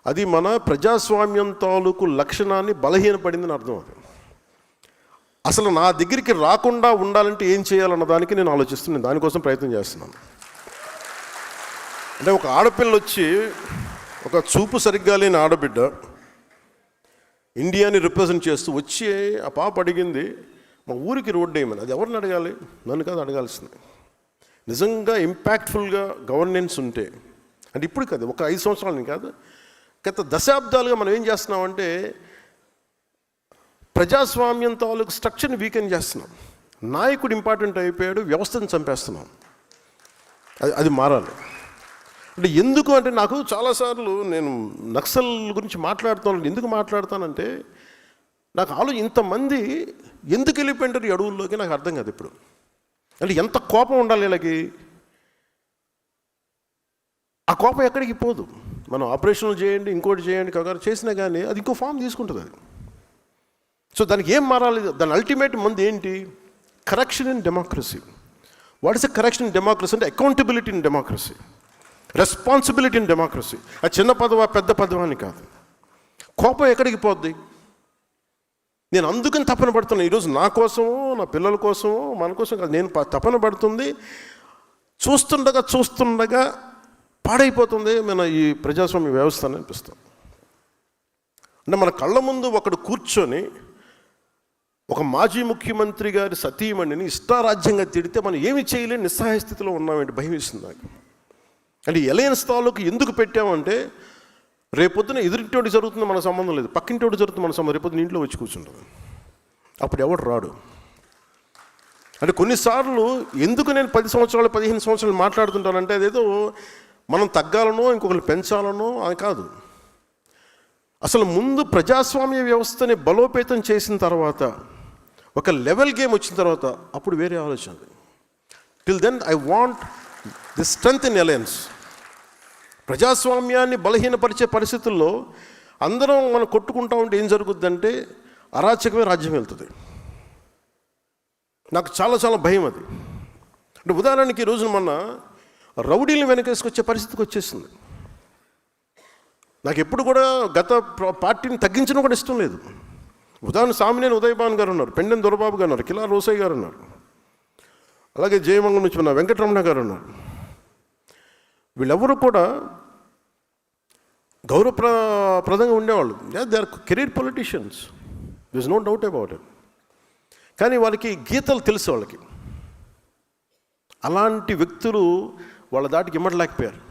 అది మన ప్రజాస్వామ్యం తాలూకు లక్షణాన్ని బలహీనపడిందని అర్థం. అది అసలు నా దగ్గరికి రాకుండా ఉండాలంటే ఏం చేయాలన్న దానికి నేను ఆలోచిస్తున్నాను, దానికోసం ప్రయత్నం చేస్తున్నాను. అంటే ఒక ఆడపిల్ల వచ్చి, ఒక చూపు సరిగ్గా లేని ఆడబిడ్డ ఇండియాని రిప్రజెంట్ చేస్తూ వచ్చి ఆ పాప అడిగింది, మా ఊరికి రోడ్డు వేయమని. అది ఎవరిని అడగాలి? నన్ను కాదు అడగాల్సింది. నిజంగా ఇంపాక్ట్ఫుల్గా గవర్నెన్స్ ఉంటే, అంటే ఇప్పుడు కాదు, ఒక 5 సంవత్సరాలని కాదు, గత దశాబ్దాలుగా మనం ఏం చేస్తున్నామంటే ప్రజాస్వామ్యం తాలూకు స్ట్రక్చర్ని వీకెన్ చేస్తున్నాం. నాయకుడు ఇంపార్టెంట్ అయిపోయాడు, వ్యవస్థను చంపేస్తున్నాం. అది మారాలి. అంటే ఎందుకు అంటే, నాకు చాలాసార్లు నేను నక్సల్ గురించి మాట్లాడుతాను. ఎందుకు మాట్లాడతానంటే, నాకు ఇంతమంది ఎందుకు వెళ్ళిపోయింటారు ఈ అడవుల్లోకి నాకు అర్థం కాదు ఇప్పుడు. అంటే ఎంత కోపం ఉండాలి వీళ్ళకి. ఆ కోపం ఎక్కడికి పోదు. మనం ఆపరేషన్లు చేయండి, ఇంకోటి చేయండి, కగారు చేసినా కానీ అది ఇంకో ఫామ్ తీసుకుంటుంది. అది సో దానికి ఏం మారాలి? దాని అల్టిమేట్ మంది ఏంటి? Correction in democracy. What is a correction in democracy అంటే accountability in democracy, responsibility in democracy. అది చిన్న పదవా పెద్ద పదవా అని కాదు. కోపం ఎక్కడికి పోద్ది? నేను అందుకని తపన పడుతున్నాను ఈరోజు, నా కోసమో నా పిల్లల కోసమో మన కోసం కాదు. నేను తపన పడుతుంది చూస్తుండగా పాడైపోతుంది మన ఈ ప్రజాస్వామ్య వ్యవస్థ అని అనిపిస్తుంది. అంటే మన కళ్ళ ముందు ఒకడు కూర్చొని ఒక మాజీ ముఖ్యమంత్రి గారి సతీమణిని ఇష్టారాజ్యంగా తిడితే మనం ఏమి చేయలేని నిస్సహాయ స్థితిలో ఉన్నామంటే భయం వేస్తుంది నాకు. అంటే ఎలయన్స్ తాలూకు ఎందుకు పెట్టామంటే రేపొద్దున ఎదురింటోటి జరుగుతుంది మన సంబంధం లేదు, పక్కింటోటి జరుగుతుంది మన సంబంధం, రేపొద్దున ఇంట్లో వచ్చి కూర్చుంటుంది, అప్పుడు ఎవడు రాడు. అంటే కొన్నిసార్లు ఎందుకు నేను 10 సంవత్సరాలు 15 సంవత్సరాలు మాట్లాడుతుంటానంటే అదేదో మనం తగ్గాలనో ఇంకొకరు పెంచాలనో అని కాదు. అసలు ముందు ప్రజాస్వామ్య వ్యవస్థని బలోపేతం చేసిన తర్వాత, ఒక లెవెల్ గేమ్ వచ్చిన తర్వాత అప్పుడు వేరే ఆలోచన. Till then I want the strength in alliance. ప్రజాస్వామ్యాన్ని బలహీనపరిచే పరిస్థితుల్లో అందరం మనం కొట్టుకుంటా ఉంటే ఏం జరుగుద్దంటే అరాచకమే రాజ్యం వెళ్తుంది. నాకు చాలా చాలా భయం అది. అంటే ఉదాహరణకి ఈ రోజున మొన్న రౌడీలను వెనకేసుకొచ్చే పరిస్థితికి వచ్చేసింది. నాకు ఎప్పుడు కూడా గత పార్టీని తగ్గించడం కూడా ఇష్టం లేదు. ఉదాహరణ సామినేని ఉదయభాన్ గారు ఉన్నారు, పెండెం దొరబాబు గారు ఉన్నారు, కిలా రోసయ్య గారు ఉన్నారు, అలాగే జయమంగళం నుంచి ఉన్న వెంకటరమణ గారు ఉన్నారు. వీళ్ళెవరూ కూడా గౌరవప్రదంగా ఉండేవాళ్ళు. They are career politicians, this no doubt about it. కానీ వాళ్ళకి గీతలు తెలుసు, వాళ్ళకి అలాంటి వ్యక్తులు వాళ్ళ దాటికి ఇమ్మడలేకపోయారు,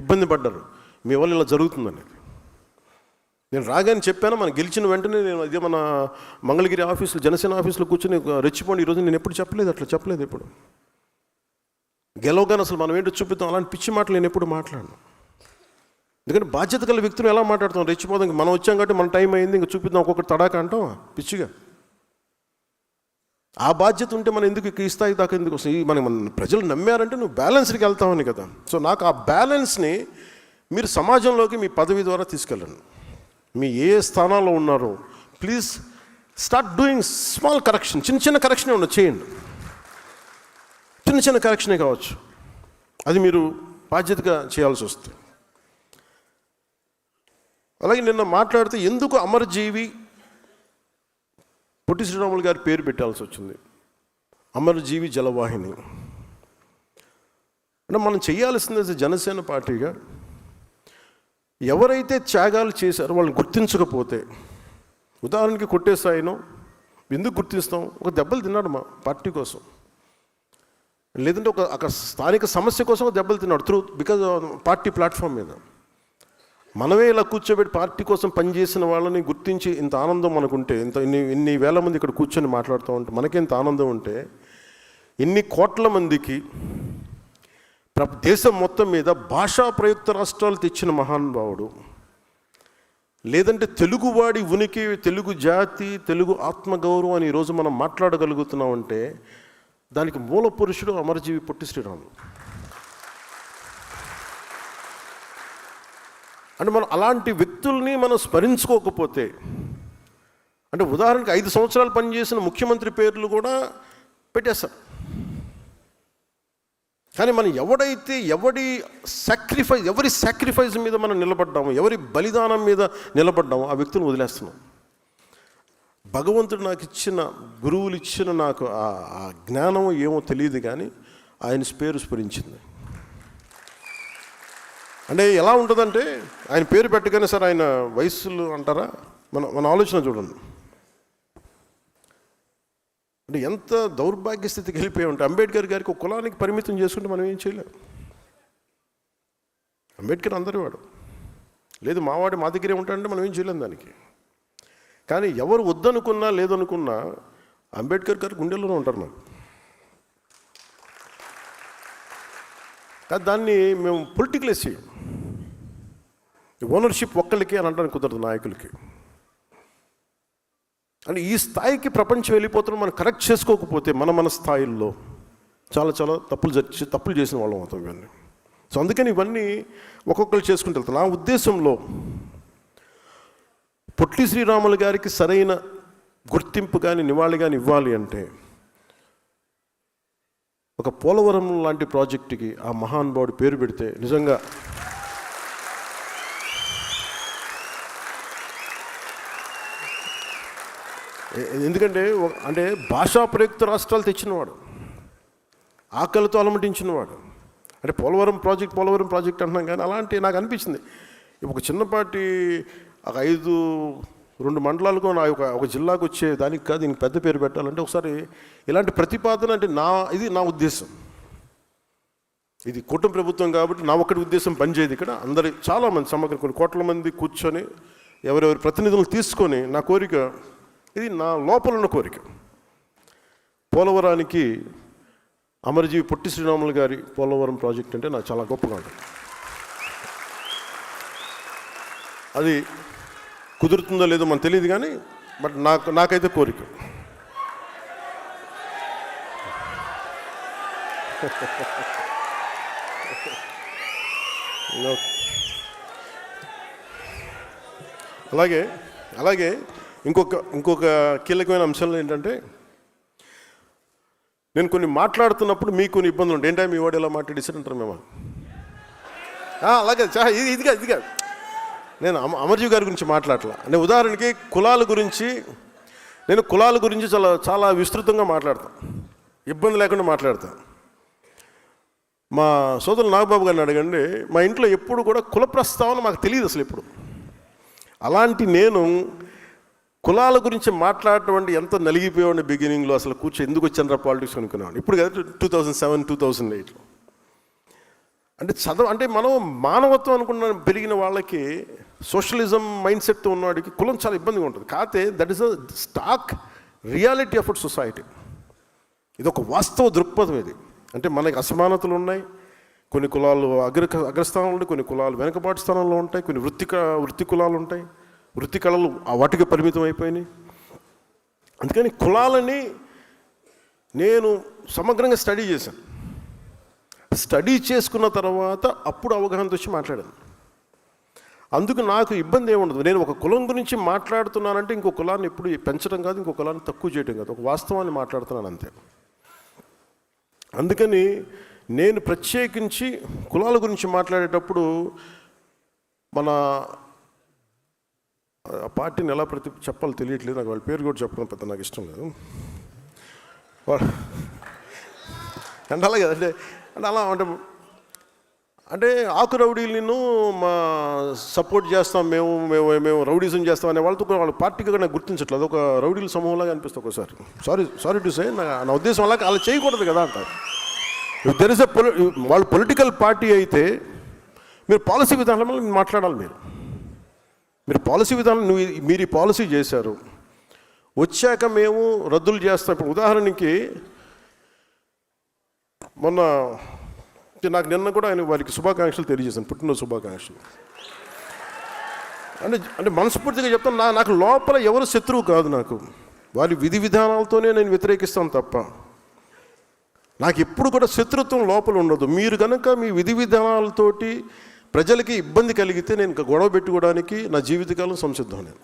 ఇబ్బంది పడ్డారు. మీ వల్ల ఇలా జరుగుతుందని నేను రాగానే చెప్పాను. మనం గెలిచిన వెంటనే నేను అదే మన మంగళగిరి ఆఫీసులో జనసేన ఆఫీసులో కూర్చొని రెచ్చిపోండి ఈరోజు నేను ఎప్పుడు చెప్పలేదు, అట్లా చెప్పలేదు. ఎప్పుడు గెలవగానే అసలు మనం ఏంటో చూపిద్దాం, అలాంటి పిచ్చి మాటలు నేను ఎప్పుడు మాట్లాడను. ఎందుకంటే బాధ్యత గల వ్యక్తులు ఎలా మాట్లాడుతాం, రెచ్చిపోదాం, మనం వచ్చాం కాబట్టి మన టైం అయింది ఇంకా చూపిద్దాం ఒక్కొక్కటి తడాక అంటాం పిచ్చిగా. ఆ బాధ్యత ఉంటే మనం ఎందుకు ఈ స్థాయి దాకా ఎందుకు వస్తాయి? మన ప్రజలు నమ్మారంటే నువ్వు బ్యాలెన్స్కి వెళ్తామని కదా. సో నాకు ఆ బ్యాలెన్స్ని మీరు సమాజంలోకి మీ పదవి ద్వారా తీసుకెళ్ళండి. మీ ఏ స్థానాల్లో ఉన్నారో please start doing small correction. చిన్న కరెక్షనే ఉండదు, చేయండి. చిన్న కరెక్షనే కావచ్చు, అది మీరు బాధ్యతగా చేయాల్సి వస్తుంది. అలాగే నిన్న మాట్లాడితే ఎందుకు అమరజీవి పొట్టి శ్రీరాములు గారి పేరు పెట్టాల్సి వచ్చింది, అమరజీవి జలవాహిని. అంటే మనం చేయాల్సింది జనసేన పార్టీగా ఎవరైతే త్యాగాలు చేశారో వాళ్ళని గుర్తించకపోతే, ఉదాహరణకి కొట్టేసాయినో ఎందుకు గుర్తిస్తాం? ఒక దెబ్బలు తిన్నాడు మా పార్టీ కోసం, లేదంటే ఒక స్థానిక సమస్య కోసం దెబ్బలు తిన్నాడు బికాజ్ పార్టీ ప్లాట్ఫామ్ మీద. మనమే ఇలా కూర్చోబెట్టి పార్టీ కోసం పనిచేసిన వాళ్ళని గుర్తించి ఇంత ఆనందం మనకుంటే, ఇన్ని వేల మంది ఇక్కడ కూర్చొని మాట్లాడుతూ ఉంటే మనకి ఇంత ఆనందం ఉంటే, ఇన్ని కోట్ల మందికి దేశం మొత్తం మీద భాషా ప్రయుక్త రాష్ట్రాలు తెచ్చిన మహానుభావుడు, లేదంటే తెలుగువాడి ఉనికి, తెలుగు జాతి, తెలుగు ఆత్మగౌరవం అని ఈరోజు మనం మాట్లాడగలుగుతున్నామంటే దానికి మూల పురుషుడు అమరజీవి పొట్టి శ్రీరాములు. అంటే మనం అలాంటి వ్యక్తుల్ని మనం స్మరించుకోకపోతే, అంటే ఉదాహరణకి 5 సంవత్సరాలు పనిచేసిన ముఖ్యమంత్రి పేర్లు కూడా పెట్టేస్తారు. కానీ మనం ఎవరి సాక్రిఫైస్ మీద మనం నిలబడ్డాము, ఎవరి బలిదానం మీద నిలబడ్డాము, ఆ వ్యక్తులను వదిలేస్తున్నాం. భగవంతుడు నాకు ఇచ్చిన, గురువులు ఇచ్చిన నాకు ఆ జ్ఞానం ఏమో తెలియదు, కానీ ఆయన పేరు స్మరించింది. అంటే ఎలా ఉంటుందంటే ఆయన పేరు పెట్టగానే సార్ ఆయన వయస్సులు అంటారా, మన ఆలోచన చూడండి. అంటే ఎంత దౌర్భాగ్య స్థితికి వెళ్ళిపోయి ఉంటే, అంబేద్కర్ గారికి ఒక కులానికి పరిమితం చేసుకుంటే మనం ఏం చేయలేం. అంబేద్కర్ అందరి వాడు, లేదు మావాడు మా దగ్గరే ఉంటాడంటే మనం ఏం చేయలేం దానికి. కానీ ఎవరు వద్దనుకున్నా లేదనుకున్నా అంబేద్కర్ గారు గుండెల్లోనే ఉంటారు నాకు. దాన్ని మేము పొలిటికలైజ్ చేయం. ఓనర్షిప్ ఒక్కళ్ళకి అని అంటానికి కుదరదు, నాయకులకి. అంటే ఈ స్థాయికి ప్రపంచం వెళ్ళిపోతున్నాం. మనం కరెక్ట్ చేసుకోకపోతే మన స్థాయిల్లో చాలా చాలా తప్పులు చేసిన వాళ్ళం అవుతాం ఇవన్నీ. సో అందుకని ఇవన్నీ ఒక్కొక్కరు చేసుకుంటూ వెళ్తాం. నా ఉద్దేశంలో పొట్టి శ్రీరాములు గారికి సరైన గుర్తింపు కానీ నివాళి కానీ ఇవ్వాలి అంటే ఒక పోలవరం లాంటి ప్రాజెక్టుకి ఆ మహానుభావుడి పేరు పెడితే నిజంగా ఎందుకంటే అంటే భాషా ప్రయుక్త రాష్ట్రాలు తెచ్చినవాడు, ఆకలితో అలమటించినవాడు. అంటే పోలవరం ప్రాజెక్ట్ అంటున్నాం, కానీ అలాంటి నాకు అనిపించింది ఒక చిన్నపాటి ఒక 2 మండలాలకు ఒక జిల్లాకు వచ్చే దానికి కాదు దీనికి పెద్ద పేరు పెట్టాలంటే ఒకసారి ఇలాంటి ప్రతిపాదన అంటే ఇది నా ఉద్దేశం. ఇది కుటుంబ ప్రభుత్వం కాబట్టి నా ఒక్కటి ఉద్దేశం పనిచేయదు. ఇక్కడ అందరి చాలామంది సమగ్ర కొన్ని కోట్ల మంది కూర్చొని ఎవరెవరి ప్రతినిధులు తీసుకొని నా కోరిక, ఇది నా లోపల ఉన్న కోరిక, పోలవరానికి అమరజీవి పొట్టి శ్రీరాములు గారి పోలవరం ప్రాజెక్ట్ అంటే నాకు చాలా గొప్పగా ఉంటుంది. అది కుదురుతుందో లేదో మనకు తెలియదు, కానీ బట్ నాకైతే కోరిక. అలాగే ఇంకొక కీలకమైన అంశాలు ఏంటంటే, నేను కొన్ని మాట్లాడుతున్నప్పుడు మీకు కొన్ని ఇబ్బందులు ఉంటాయి. ఏంటంటే మీ వాడు ఎలా మాట్లాడేసారంటారు మేము. అలాగే ఇది కాదు నేను అమర్జీవి గారి గురించి మాట్లాడలా. నేను ఉదాహరణకి కులాల గురించి చాలా విస్తృతంగా మాట్లాడతాను, ఇబ్బంది లేకుండా మాట్లాడతాను. మా సోదరులు నాగబాబు గారిని అడగండి, మా ఇంట్లో ఎప్పుడు కూడా కుల ప్రస్తావన మాకు తెలియదు అసలు ఎప్పుడు. అలాంటి నేను కులాల గురించి మాట్లాడటం అంటే ఎంత నలిగిపోయాడు బిగినింగ్లో. అసలు ఎందుకు వచ్చాను పాలిటిక్స్ అనుకున్నాను. ఇప్పుడు కదా 2007, 2008లో అంటే మనం మానవత్వం అనుకున్న పెరిగిన వాళ్ళకి, సోషలిజం మైండ్ సెట్తో ఉన్నవాడికి కులం చాలా ఇబ్బందిగా ఉంటుంది. కాకపోతే that is a stock reality of our society. ఇది ఒక వాస్తవ దృక్పథం. ఇది అంటే మనకి అసమానతలు ఉన్నాయి. కొన్ని కులాలు అగ్రస్థానంలో ఉంటాయి, కొన్ని కులాలు వెనకబాటు స్థానంలో ఉంటాయి, కొన్ని వృత్తి కులాలు ఉంటాయి, వృత్తి కళలు వాటికి పరిమితం అయిపోయినాయి. అందుకని కులాలని నేను సమగ్రంగా స్టడీ చేశాను. స్టడీ చేసుకున్న తర్వాత అప్పుడు అవగాహనతో వచ్చి మాట్లాడాను. అందుకు నాకు ఇబ్బంది ఏముండదు. నేను ఒక కులం గురించి మాట్లాడుతున్నానంటే ఇంకో కులాన్ని ఎప్పుడు పెంచడం కాదు, ఇంకో కులాన్ని తక్కువ చేయడం కాదు, ఒక వాస్తవాన్ని మాట్లాడుతున్నాను అంతే. అందుకని నేను ప్రత్యేకించి కులాల గురించి మాట్లాడేటప్పుడు మన పార్టీని ఎలా చెప్పాలో తెలియట్లేదు నాకు. వాళ్ళ పేరు కూడా చెప్పడం పెద్ద నాకు ఇష్టం లేదు. అంటే అలాగే అంటే ఆకు రౌడీలను సపోర్ట్ చేస్తాం, మేము రౌడీజం చేస్తాం అనే వాళ్ళతో వాళ్ళ పార్టీగా నాకు గుర్తించట్లేదు. అదొక రౌడీల సమూహంలాగా అనిపిస్తుంది ఒకసారి. సారీ టు సే, నా ఉద్దేశం అలా చేయకూడదు కదా అంటారు. వాళ్ళు పొలిటికల్ పార్టీ అయితే మీరు పాలసీ విధానంలో మాట్లాడాలి. మీరు పాలసీ విధానం మీరు ఈ పాలసీ చేశారు, వచ్చాక మేము రద్దులు చేస్తాం. ఇప్పుడు ఉదాహరణకి మొన్న నాకు నిన్న కూడా ఆయన వారికి శుభాకాంక్షలు తెలియజేశాను, పుట్టినరోజు శుభాకాంక్షలు. అంటే మనస్ఫూర్తిగా చెప్తాను, నాకు లోపల ఎవరు శత్రువు కాదు. నాకు వారి విధి విధానాలతోనే నేను వ్యతిరేకిస్తాను తప్ప నాకు ఎప్పుడు కూడా శత్రుత్వం లోపల ఉండదు. మీరు కనుక మీ విధి విధానాలతోటి ప్రజలకి ఇబ్బంది కలిగితే నేను ఇంకా గొడవ పెట్టుకోవడానికి నా జీవితకాలం సంసిద్ధం. నేను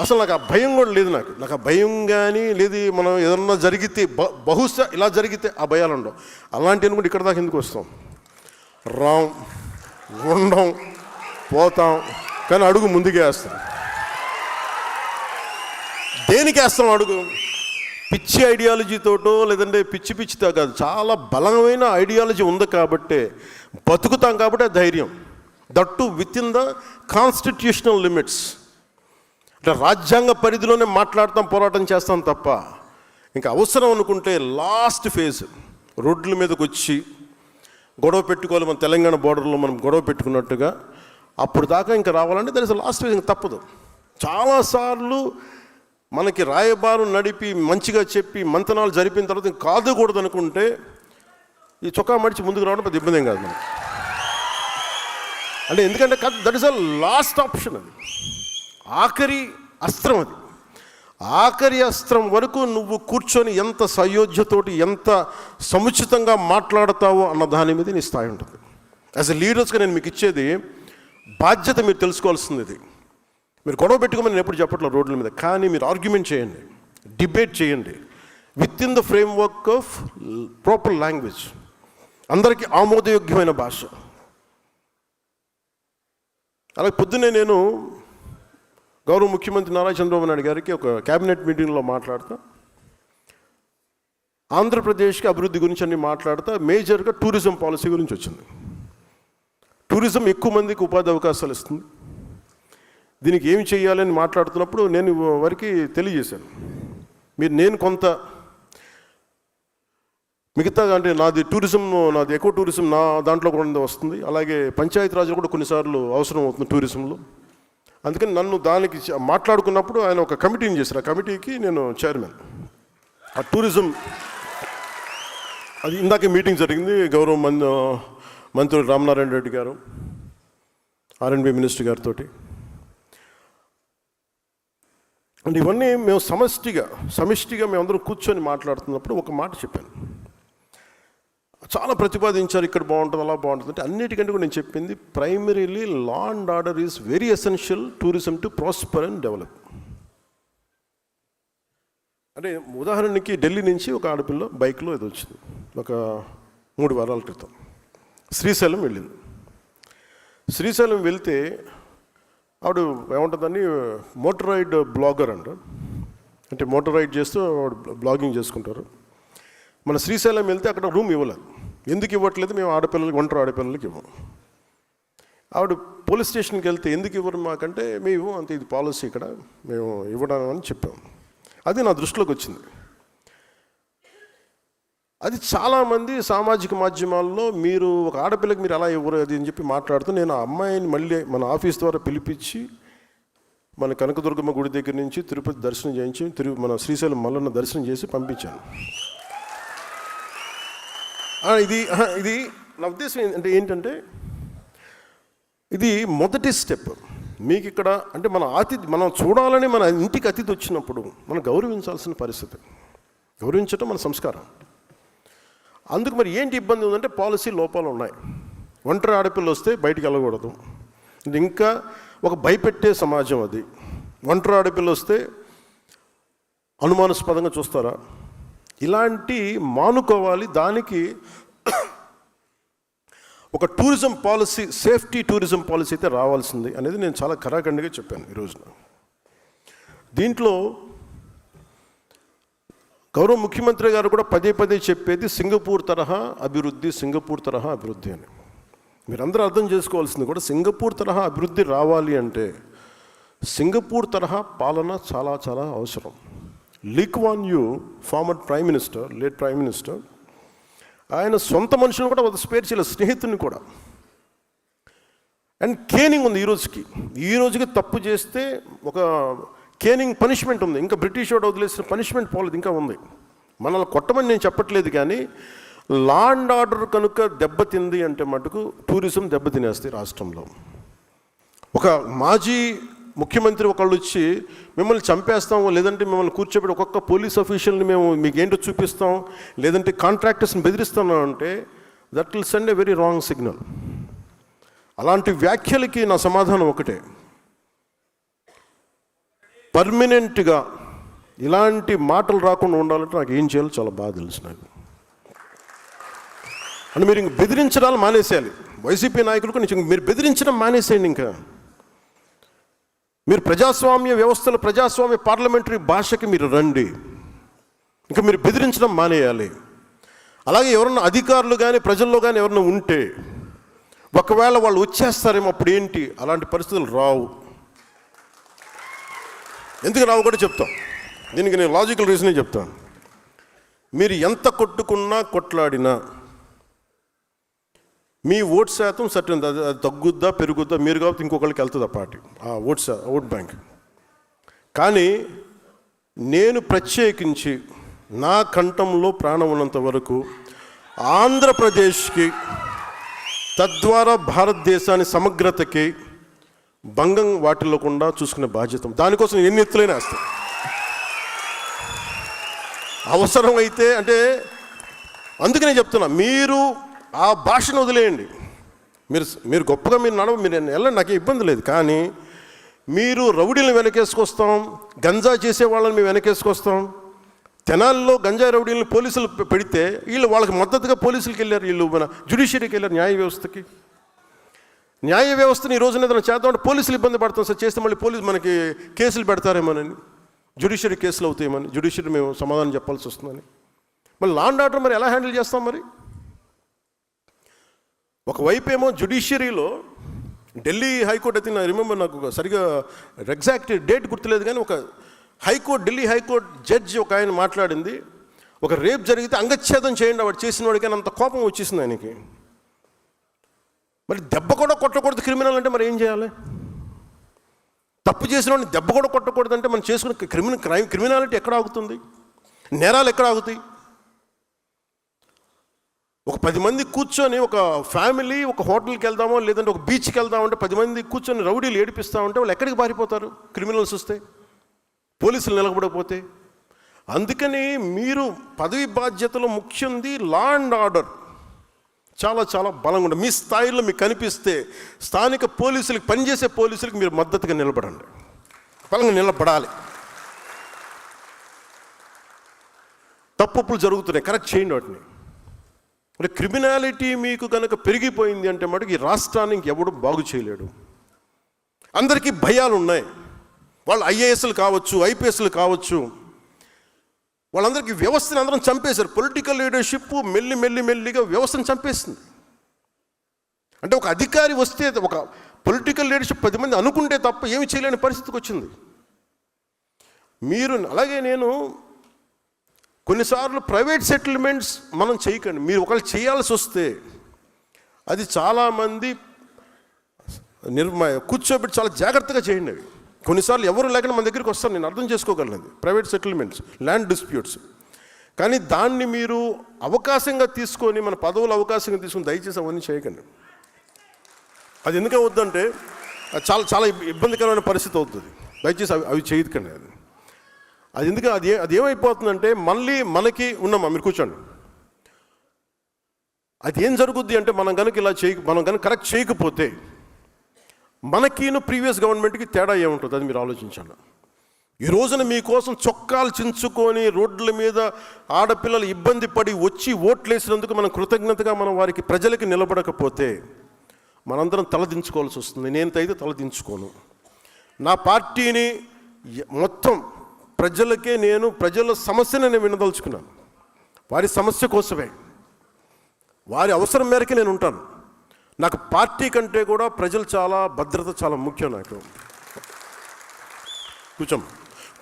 అసలు నాకు ఆ భయం కూడా లేదు. నాకు ఆ భయం కానీ లేదు. మనం ఏదన్నా జరిగితే బహుశా ఇలా జరిగితే ఆ భయాలు ఉండవు. అలాంటి అనుకుంటే ఇక్కడ దాకా ఎందుకు వస్తాం, ఉండం, పోతాం, కానీ అడుగు ముందుకే వేస్తాం. దేనికి వేస్తాం అడుగు? పిచ్చి ఐడియాలజీతోటో లేదంటే పిచ్చితో కాదు, చాలా బలమైన ఐడియాలజీ ఉంది కాబట్టే బతుకుతాం. కాబట్టి ఆ ధైర్యం, that with in the constitutional limits. అంటే రాజ్యాంగ పరిధిలోనే మాట్లాడతాం, పోరాటం చేస్తాం తప్ప ఇంకా అవసరం అనుకుంటే లాస్ట్ ఫేజ్ రోడ్ల మీదకి వచ్చి గొడవ పెట్టుకోవాలి. మన తెలంగాణ బోర్డర్లో మనం గొడవ పెట్టుకున్నట్టుగా అప్పుడు దాకా ఇంకా రావాలంటే దట్ ఇస్ లాస్ట్ ఫేజ్. ఇంకా తప్పదు. చాలాసార్లు మనకి రాయబారం నడిపి మంచిగా చెప్పి మంతనాలు జరిపిన తర్వాత ఇంకా కాదుకూడదు అనుకుంటే ఈ చొక్కా మడిచి ముందుకు రావడం పెద్ద ఇబ్బంది ఏం కాదు మనకి. అంటే ఎందుకంటే that is a last option. అది ఆఖరి అస్త్రం. అది ఆఖరి అస్త్రం వరకు నువ్వు కూర్చొని ఎంత సయోధ్యతోటి ఎంత సముచితంగా మాట్లాడతావో అన్న దాని మీద నీ స్థాయి ఉంటుంది. యాజ్ ఎ లీడర్స్గా నేను మీకు ఇచ్చేది బాధ్యత. మీరు తెలుసుకోవాల్సింది ఇది. మీరు గొడవ పెట్టుకోమని నేను ఎప్పుడు చెప్పట్లేదు రోడ్ల మీద, కానీ మీరు ఆర్గ్యుమెంట్ చేయండి, డిబేట్ చేయండి with in the framework of proper language, అందరికీ ఆమోదయోగ్యమైన భాష. అలాగే పొద్దున్నే నేను గౌరవ ముఖ్యమంత్రి నారా చంద్రబాబు నాయుడు గారికి ఒక క్యాబినెట్ మీటింగ్లో మాట్లాడుతూ ఆంధ్రప్రదేశ్కి అభివృద్ధి గురించి అన్ని మాట్లాడుతూ మేజర్గా టూరిజం పాలసీ గురించి వచ్చింది. టూరిజం ఎక్కువ మందికి ఉపాధి అవకాశాలు ఇస్తుంది, దీనికి ఏమి చేయాలని మాట్లాడుతున్నప్పుడు నేను వారికి తెలియజేశాను. నేను కొంత మిగతా అంటే నాది ఎకో టూరిజం నా దాంట్లో కూడా వస్తుంది, అలాగే పంచాయతీ రాజులు కూడా కొన్నిసార్లు అవసరం అవుతుంది టూరిజంలో. అందుకని నన్ను దానికి మాట్లాడుకున్నప్పుడు ఆయన ఒక కమిటీని చేశారు. ఆ కమిటీకి నేను చైర్మన్. ఆ టూరిజం అది ఇందాక మీటింగ్ జరిగింది. గౌరవ మంత్రులు రామనారాయణ రెడ్డి గారు, R&B మినిస్టర్ గారితో. అంటే ఇవన్నీ మేము సమిష్టిగా మేమందరం కూర్చొని మాట్లాడుతున్నప్పుడు ఒక మాట చెప్పాను. చాలా ప్రతిపాదించారు, ఇక్కడ బాగుంటుంది, అలా బాగుంటుంది అంటే అన్నిటికంటే కూడా నేను చెప్పింది primarily law and order is very essential tourism to prosper and develop. అంటే ఉదాహరణకి ఢిల్లీ నుంచి ఒక ఆడపిల్ల బైక్లో ఇది వచ్చింది ఒక 3 వారాల క్రితం. శ్రీశైలం వెళ్ళింది. శ్రీశైలం వెళ్తే ఆవిడ ఏముంటుందని మోటరైడ్ బ్లాగర్ అంటే మోటార్ రైడ్ చేస్తూ బ్లాగింగ్ చేసుకుంటారు. మన శ్రీశైలం వెళ్తే అక్కడ రూమ్ ఇవ్వలేదు. ఎందుకు ఇవ్వట్లేదు? మేము ఒంటరి ఆడపిల్లలకి ఇవ్వము. ఆవిడ పోలీస్ స్టేషన్కి వెళ్తే ఎందుకు ఇవ్వరు మాకంటే మేము అంతే, ఇది పాలసీ ఇక్కడ, మేము ఇవ్వడం అని చెప్పాము. అది నా దృష్టిలోకి వచ్చింది. అది చాలామంది సామాజిక మాధ్యమాల్లో మీరు ఒక ఆడపిల్లకి మీరు అలా ఇవ్వరు అది అని చెప్పి మాట్లాడుతూ నేను ఆ అమ్మాయిని మళ్ళీ మన ఆఫీస్ ద్వారా పిలిపించి మన కనకదుర్గమ్మ గుడి దగ్గర నుంచి తిరుపతి దర్శనం చేయించి మన శ్రీశైలం మల్లన్న దర్శనం చేసి పంపించాను. ఇది నా ఉద్దేశం ఏంటంటే ఇది మొదటి స్టెప్. మీకు ఇక్కడ అంటే మనం చూడాలని మన ఇంటికి అతిథి వచ్చినప్పుడు మనం గౌరవించాల్సిన పరిస్థితి. గౌరవించడం మన సంస్కారం. అందుకు మరి ఏంటి ఇబ్బంది ఉందంటే పాలసీ లోపాలు ఉన్నాయి. ఒంటరి ఆడపిల్ల వస్తే బయటికి వెళ్ళకూడదు, ఇంకా ఒక భయపెట్టే సమాజం అది. ఒంటరి ఆడపిల్ల వస్తే అనుమానాస్పదంగా చూస్తారా, ఇలాంటి మానుకోవాలి. దానికి ఒక tourism policy, safety tourism policy అయితే రావాల్సింది అనేది నేను చాలా ఖరాఖండిగా చెప్పాను ఈ రోజున. దీంట్లో గౌరవ ముఖ్యమంత్రి గారు కూడా పదే చెప్పేది సింగపూర్ తరహా అభివృద్ధి అని. మీరందరూ అర్థం చేసుకోవాల్సింది కూడా సింగపూర్ తరహా అభివృద్ధి రావాలి అంటే సింగపూర్ తరహా పాలన చాలా చాలా అవసరం. Lee Kuan Yew, former late prime minister, ఆయన సొంత మనుషులను కూడా స్పేర్ చేయలేదు, స్నేహితుని కూడా. అండ్ కేనింగ్ ఉంది ఈ రోజుకి తప్పు చేస్తే ఒక కేనింగ్ పనిష్మెంట్ ఉంది. ఇంకా బ్రిటిష్ వాడు వదిలేసిన పనిష్మెంట్ పోలేదు, ఇంకా ఉంది. మనల్ని కొట్టమని నేను చెప్పట్లేదు, కానీ లా అండ్ ఆర్డర్ కనుక దెబ్బతింది అంటే మటుకు టూరిజం దెబ్బతినేస్తాయి రాష్ట్రంలో. ఒక మాజీ ముఖ్యమంత్రి ఒకళ్ళు వచ్చి మిమ్మల్ని చంపేస్తాం, లేదంటే మిమ్మల్ని కూర్చోబెట్టి ఒక్కొక్క పోలీస్ అఫీషియల్ని మేము మీకు ఏంటో చూపిస్తాం, లేదంటే కాంట్రాక్టర్స్ని బెదిరిస్తాం అంటే that will send a very wrong signal. అలాంటి వ్యాఖ్యలకి నా సమాధానం ఒకటే, పర్మనెంట్గా ఇలాంటి మాటలు రాకుండా ఉండాలంటే నాకు ఏం చేయాలో చాలా బాగా తెలుసు నాకు. అంటే మీరు ఇంక బెదిరించడాలు మానేసేయాలి. వైసీపీ నాయకులకు మీరు బెదిరించడం మానేసేయండి. ఇంకా మీరు ప్రజాస్వామ్య వ్యవస్థలో ప్రజాస్వామ్య పార్లమెంటరీ భాషకి మీరు రండి. ఇంకా మీరు బెదిరించడం మానేయాలి. అలాగే ఎవరన్నా అధికారులు కానీ ప్రజల్లో కానీ ఎవరన్నా ఉంటే ఒకవేళ వాళ్ళు వచ్చేస్తారేమో అప్పుడు ఏంటి, అలాంటి పరిస్థితులు రావు. ఎందుకు రావు కూడా చెప్తాం. దీనికి నేను లాజికల్ రీజనే చెప్తాను. మీరు ఎంత కొట్టుకున్నా కొట్లాడినా మీ ఓట్ శాతం సర్టన్, అది తగ్గుద్దా పెరుగుద్దా మీరు కాబట్టి ఇంకొకరికి వెళ్తుంది ఆ పార్టీ, ఆ ఓట్ బ్యాంక్. కానీ నేను ప్రత్యేకించి నా కంఠంలో ప్రాణం ఉన్నంత వరకు ఆంధ్రప్రదేశ్కి, తద్వారా భారతదేశాన్ని సమగ్రతకి భంగం వాటిల్లకుండా చూసుకునే బాధ్యత, దానికోసం ఎన్ని ఎత్తులైనా వేస్తాం. అవసరమైతే అంటే అందుకనే చెప్తున్నా, మీరు ఆ భాషను వదిలేయండి. మీరు గొప్పగా మీరు వెళ్ళండి, నాకే ఇబ్బంది లేదు. కానీ మీరు రౌడీలను వెనకేసుకొస్తాం, గంజా చేసే వాళ్ళని మేము వెనకేసుకొస్తాం. తెనాల్లో గంజా రౌడీలను పోలీసులు పెడితే వాళ్ళకి మద్దతుగా పోలీసులకి వెళ్ళారు, వీళ్ళు మన జ్యుడిషియరీకి వెళ్ళారు, న్యాయ వ్యవస్థకి. న్యాయ వ్యవస్థని ఈ రోజున ఏదైనా చేద్దామంటే పోలీసులు ఇబ్బంది పడతాం సార్, చేస్తే మళ్ళీ పోలీసు మనకి కేసులు పెడతారేమోనని, జ్యుడిషియరీ కేసులు అవుతాయేమని, జ్యుడిషియరీ మేము సమాధానం చెప్పాల్సి వస్తుందని. మళ్ళీ లా అండ్ ఆర్డర్ మరి ఎలా హ్యాండిల్ చేస్తాం? మరి ఒకవైపు ఏమో జ్యుడిషియరీలో ఢిల్లీ హైకోర్టు అయితే నాకు రిమెంబర్, నాకు సరిగా ఎగ్జాక్ట్ డేట్ గుర్తులేదు, కానీ ఒక హైకోర్టు, ఢిల్లీ హైకోర్టు జడ్జి ఒక ఆయన మాట్లాడింది, ఒక రేప్ జరిగితే అంగచ్ఛేదం చేయండి వాడు చేసిన వాడికి, అంత కోపం వచ్చేసింది ఆయనకి. మరి దెబ్బ కూడా కొట్టకూడదు క్రిమినల్ అంటే మరి ఏం చేయాలి? తప్పు చేసిన వాడిని దెబ్బ కూడా కొట్టకూడదు అంటే మనం చేసుకున్న క్రిమినాలిటీ ఎక్కడ ఆగుతుంది? నేరాలు ఎక్కడ ఆగుతాయి? ఒక 10 మంది కూర్చొని, ఒక ఫ్యామిలీ ఒక హోటల్కి వెళ్దామో లేదంటే ఒక బీచ్కి వెళ్దామంటే 10 మంది కూర్చొని రౌడీలు ఏడిపిస్తూ ఉంటే వాళ్ళు ఎక్కడికి పారిపోతారు? క్రిమినల్స్ వస్తే, పోలీసులు నిలబడకపోతే. అందుకని మీరు పదవి బాధ్యతలో ముఖ్యంది లా అండ్ ఆర్డర్ చాలా చాలా బలంగా ఉంటుంది. మీ స్థాయిలో మీకు కనిపిస్తే స్థానిక పోలీసులకు, పనిచేసే పోలీసులకు మీరు మద్దతుగా నిలబడండి, బలంగా నిలబడాలి. తప్పులు జరుగుతున్నాయి, కరెక్ట్ చేయండి వాటిని. అంటే క్రిమినాలిటీ మీకు కనుక పెరిగిపోయింది అంటే మటుకు ఈ రాష్ట్రాన్ని ఇంకెవడు బాగు చేయలేడు. అందరికీ భయాలు ఉన్నాయి. వాళ్ళు ఐఏఎస్లు కావచ్చు, ఐపీఎస్లు కావచ్చు, వాళ్ళందరికీ వ్యవస్థను అందరం చంపేశారు. పొలిటికల్ లీడర్షిప్ మెల్లిగా వ్యవస్థను చంపేస్తుంది. అంటే ఒక అధికారి వస్తే, ఒక పొలిటికల్ లీడర్షిప్ 10 మంది అనుకుంటే తప్ప ఏమి చేయలేని పరిస్థితికి వచ్చింది. మీరు అలాగే నేను కొన్నిసార్లు ప్రైవేట్ సెటిల్మెంట్స్ మనం చేయకండి. మీరు ఒకళ్ళు చేయాల్సి వస్తే అది చాలామంది కూర్చోబెట్టి చాలా జాగ్రత్తగా చేయండి. అవి కొన్నిసార్లు ఎవరు లేకుండా మన దగ్గరికి వస్తారు, నేను అర్థం చేసుకోగలను. Private settlements, land disputes. కానీ దాన్ని మీరు అవకాశంగా తీసుకొని, మన పదవులు అవకాశంగా తీసుకొని దయచేసి అవన్నీ చేయకండి. అది ఎందుకు అవుతుందంటే చాలా చాలా ఇబ్బందికరమైన పరిస్థితి అవుతుంది. దయచేసి అవి చేయకండి. అది ఎందుకు అది ఏమైపోతుందంటే మళ్ళీ మనకి ఉన్నామా, మీరు కూర్చోండి, అది ఏం జరుగుద్ది అంటే మనం కనుక మనం కనుక కరెక్ట్ చేయకపోతే మనకిను ప్రీవియస్ గవర్నమెంట్కి తేడా ఏముంటుంది అది మీరు ఆలోచించండి. ఈ రోజున మీకోసం చొక్కాలు చించుకొని రోడ్ల మీద ఆడపిల్లలు ఇబ్బంది పడి వచ్చి ఓట్లేసినందుకు మనం కృతజ్ఞతగా మనం వారికి ప్రజలకి నిలబడకపోతే మనందరం తలదించుకోవాల్సి వస్తుంది. నేనైతే తలదించుకోను. నా పార్టీని మొత్తం ప్రజలకే, ప్రజల సమస్యను నేను వినదలుచుకున్నాను. వారి సమస్య కోసమే, వారి అవసరం మేరకే నేను ఉంటాను. నాకు పార్టీ కంటే కూడా ప్రజలు చాలా, భద్రత చాలా ముఖ్యం నాకు.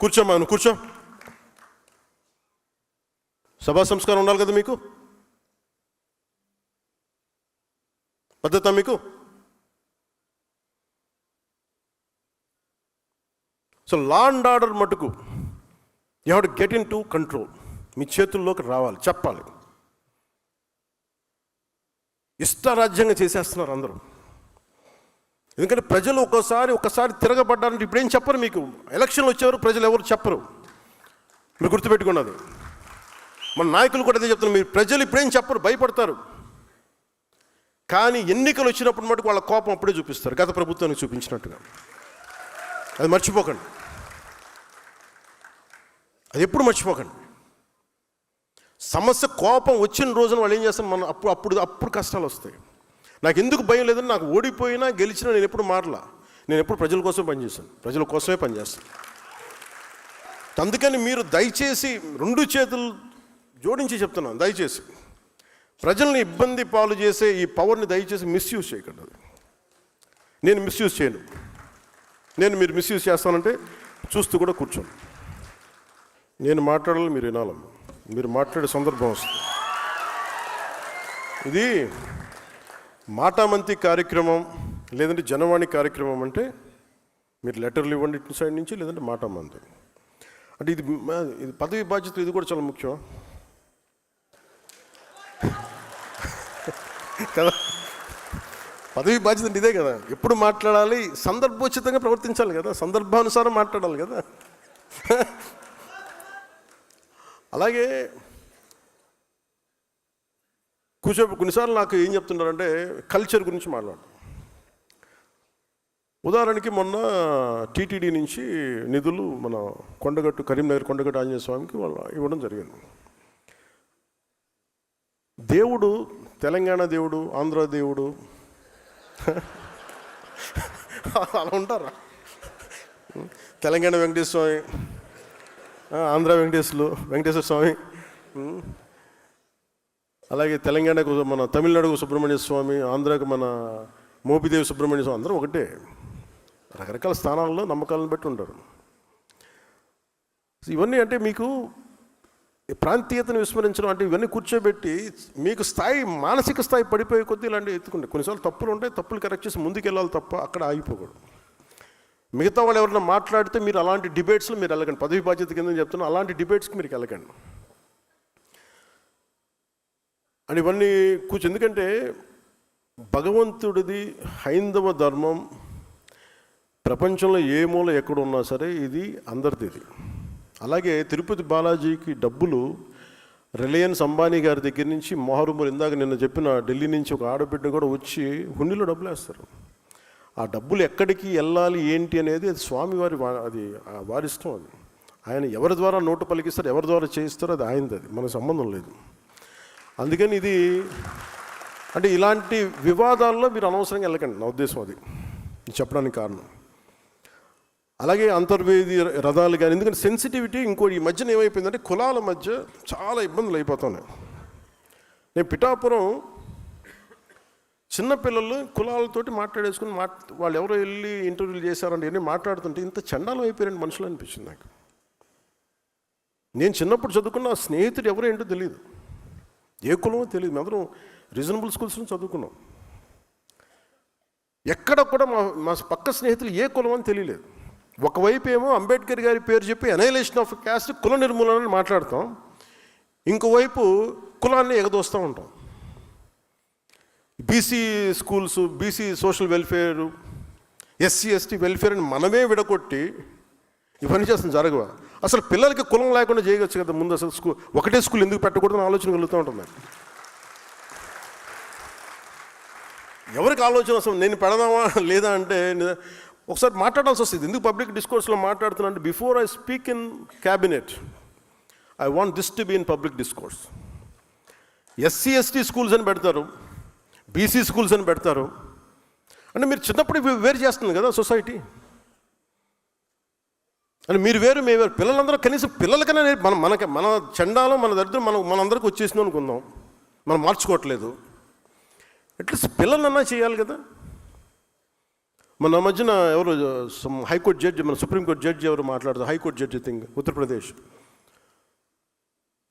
కూర్చోమ్మా, నువ్వు కూర్చో. సభా సంస్కారం ఉండాలి కదా మీకు, పద్ధత మీకు. సో లా అండ్ ఆర్డర్ మటుకు you have to get in to control. మీ చేతుల్లోకి రావాలి, చెప్పాలి. ఇష్టారాజ్యంగా చేసేస్తున్నారు అందరూ. ఎందుకంటే ప్రజలు ఒకసారి తిరగబడ్డారంటే ఇప్పుడేం చెప్పరు మీకు. ఎలక్షన్లు వచ్చేవారు ప్రజలు ఎవరు చెప్పరు, మీరు గుర్తుపెట్టుకున్నది. మన నాయకులు కూడా అదే చెప్తున్నారు, మీరు ప్రజలు ఇప్పుడేం చెప్పరు, భయపడతారు. కానీ ఎన్నికలు వచ్చినప్పుడు మటుకు వాళ్ళ కోపం అప్పుడే చూపిస్తారు, గత ప్రభుత్వానికి చూపించినట్టుగా. అది మర్చిపోకండి, అది ఎప్పుడు మర్చిపోకండి. సమస్య కోపం వచ్చిన రోజున వాళ్ళు ఏం చేస్తారు, మనం అప్పుడు కష్టాలు వస్తాయి. నాకు ఎందుకు భయం లేదని, నాకు ఓడిపోయినా గెలిచినా నేను ఎప్పుడు మారలా. నేను ఎప్పుడు ప్రజల కోసం పనిచేస్తాను, ప్రజల కోసమే పనిచేస్తాను. అందుకని మీరు దయచేసి 2 చేతులు జోడించి చెప్తున్నాను, దయచేసి ప్రజల్ని ఇబ్బంది పాలు చేసే ఈ పవర్ని దయచేసి మిస్యూజ్ చేయకండి. నేను మిస్యూజ్ చేయను. మీరు మిస్యూజ్ చేస్తానంటే చూస్తూ కూడా కూర్చోండి. నేను మాట్లాడాలి, మీరు వినాలమ్మా. మీరు మాట్లాడే సందర్భం వస్తుంది. ఇది మాటామంతి కార్యక్రమం లేదంటే జనవాణి కార్యక్రమం అంటే మీరు లెటర్లు ఇవ్వండి ఇటు సైడ్ నుంచి, లేదంటే మాటామంతి. అంటే ఇది పదవి బాధ్యత, ఇది కూడా చాలా ముఖ్యం కదా. పదవి బాధ్యత అంటే ఇదే కదా. ఎప్పుడు మాట్లాడాలి, సందర్భోచితంగా ప్రవర్తించాలి కదా, సందర్భానుసారం మాట్లాడాలి కదా. అలాగే కొన్నిసార్లు నాకు ఏం చెప్తున్నారంటే కల్చర్ గురించి మాట్లాడు. ఉదాహరణకి మొన్న టీటీడీ నుంచి నిధులు మన కరీంనగర్ కొండగట్టు ఆంజనేయ స్వామికి వాళ్ళు ఇవ్వడం జరిగింది. దేవుడు, తెలంగాణ దేవుడు, ఆంధ్ర దేవుడు, అలా ఉంటారా? తెలంగాణ వెంకటేశ్వర స్వామి, ఆంధ్ర వెంకటేశ్వర స్వామి, అలాగే తెలంగాణకు మన తమిళనాడుకు సుబ్రహ్మణ్య స్వామి, ఆంధ్రాకు మన మోపిదేవి సుబ్రహ్మణ్య స్వామి, అందరూ ఒకటే. రకరకాల స్థానాల్లో నమ్మకాలను బట్టి ఉంటారు. ఇవన్నీ అంటే మీకు ప్రాంతీయతను విస్మరించడం అంటే ఇవన్నీ కూర్చోబెట్టి మీకు స్థాయి, మానసిక స్థాయి పడిపోయే కొద్దీ ఇలాంటివి ఎత్తుకుంటే కొన్నిసార్లు తప్పులు ఉంటాయి, తప్పులు కరెక్ట్ చేసి ముందుకు వెళ్ళాలి తప్ప అక్కడ ఆగిపోకూడదు. మిగతా వాళ్ళు ఎవరైనా మాట్లాడితే మీరు అలాంటి డిబేట్స్లో మీరు వెళ్ళకండి. పదవి బాధ్యత కింద చెప్తున్నా, అలాంటి డిబేట్స్కి మీరు వెళ్ళకండి. అని ఇవన్నీ ఎందుకంటే భగవంతుడిది హైందవ ధర్మం ప్రపంచంలో ఏ మూల ఎక్కడ ఉన్నా సరే ఇది అందరిది. ఇది అలాగే తిరుపతి బాలాజీకి డబ్బులు రిలయన్స్ అంబానీ గారి దగ్గర నుంచి మొహరుమూరు, ఇందాక నిన్న చెప్పిన ఢిల్లీ నుంచి ఒక ఆడబిడ్డ కూడా వచ్చి హుండీలో డబ్బులు వేస్తారు. ఆ డబ్బులు ఎక్కడికి వెళ్ళాలి ఏంటి అనేది అది స్వామివారి, అది వారి ఇష్టం. అది ఆయన ఎవరి ద్వారా నోటు పలికిస్తారు, ఎవరి ద్వారా చేయిస్తారో అది ఆయనది, అది మనకు సంబంధం లేదు. అందుకని ఇది అంటే ఇలాంటి వివాదాల్లో మీరు అనవసరంగా వెళ్ళకండి, నా ఉద్దేశం అది చెప్పడానికి కారణం. అలాగే అంతర్వేది రథాలు కానీ, ఎందుకంటే సెన్సిటివిటీ ఇంకోటి ఈ మధ్యన ఏమైపోయిందంటే కులాల మధ్య చాలా ఇబ్బందులు అయిపోతున్నాయి. నేను పిఠాపురం చిన్నపిల్లలు కులాలతోటి మాట్లాడేసుకుని వాళ్ళు ఎవరో వెళ్ళి ఇంటర్వ్యూలు చేశారంటే ఇవన్నీ మాట్లాడుతుంటే ఇంత చండాలం అయిపోయారండి మనుషులు అనిపించింది నాకు. నేను చిన్నప్పుడు చదువుకున్న స్నేహితుడు ఎవరో ఏంటో తెలియదు, ఏ కులమో తెలియదు. మేమందరం రీజనబుల్ స్కూల్స్లో చదువుకున్నాం. ఎక్కడ కూడా మా పక్క స్నేహితులు ఏ కులం అని తెలియలేదు. ఒకవైపు ఏమో అంబేద్కర్ గారి పేరు చెప్పి అనైలేషన్ ఆఫ్ క్యాస్ట్, కుల నిర్మూలన మాట్లాడతాం, ఇంకోవైపు కులాన్ని ఎగదోస్తూ ఉంటాం. BC schools, BC social welfare, SC ST welfare అని మనమే విడగొట్టి ఇవన్నీ చేస్తాం. జరగవా? అసలు పిల్లలకి కులం లేకుండా చేయవచ్చు కదా ముందు. అసలు ఒకటే స్కూల్ ఎందుకు పెట్టకూడదని ఆలోచన కలుగుతూ ఉంటుంది. ఎవరికి ఆలోచన అసలు నేను పెడదామా లేదా అంటే ఒకసారి మాట్లాడాల్సి వస్తుంది. ఎందుకు పబ్లిక్ డిస్కోర్స్లో మాట్లాడుతున్నా అంటే before I speak in cabinet I want this to be in public discourse. SC ST schools అని పెడతారు, బీసీ స్కూల్స్ అని పెడతారు. అంటే మీరు చిన్నప్పుడు వేరు చేస్తుంది కదా సొసైటీ. అంటే మీరు వేరు, మేము వేరు. పిల్లలందరూ కనీసం పిల్లలకైనా మన చండాలం, మన దరిద్రం మనందరికీ వచ్చేసింది అనుకుందాం. మనం మార్చుకోవట్లేదు. అట్లీస్ట్ పిల్లలన్నా చేయాలి కదా. మన మధ్యన ఎవరు హైకోర్టు జడ్జి, మన సుప్రీంకోర్టు జడ్జి ఎవరు మాట్లాడుతారు, హైకోర్టు జడ్జి థింగ్ ఉత్తరప్రదేశ్,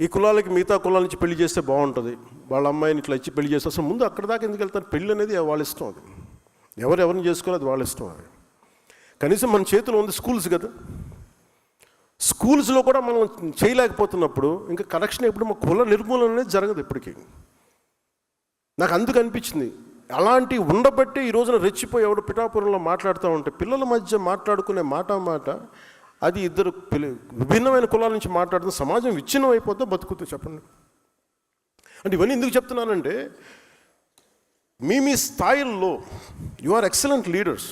ఈ కులాలకి మిగతా కులాల నుంచి పెళ్లి చేస్తే బాగుంటుంది, వాళ్ళ అమ్మాయిని ఇట్లా ఇచ్చి పెళ్లి చేస్తే అసలు ముందు అక్కడ దాకా ఎందుకు వెళ్తారు? పెళ్ళి అనేది వాళ్ళ ఇష్టం. అది ఎవరిని చేసుకోవాలి, అది వాళ్ళ ఇష్టం. అది కనీసం మన చేతిలో ఉంది స్కూల్స్ కదా. స్కూల్స్లో కూడా మనం చేయలేకపోతున్నప్పుడు ఇంకా కరెక్షన్ ఎప్పుడు మా కుల నిర్మూలన అనేది జరగదు ఎప్పటికీ. నాకు అందుకు అనిపించింది అలాంటి ఉండబట్టి ఈ రోజున రెచ్చిపోయి ఎవడు పిఠాపురంలో మాట్లాడుతూ ఉంటే పిల్లల మధ్య మాట్లాడుకునే మాట అది ఇద్దరు విభిన్నమైన కులాల నుంచి మాట్లాడుతున్న సమాజం విచ్ఛిన్నం అయిపోతే బతుకుతూ చెప్పండి. అంటే ఇవన్నీ ఎందుకు చెప్తున్నానంటే మీ స్థాయిల్లో యు ఆర్ ఎక్సలెంట్ లీడర్స్.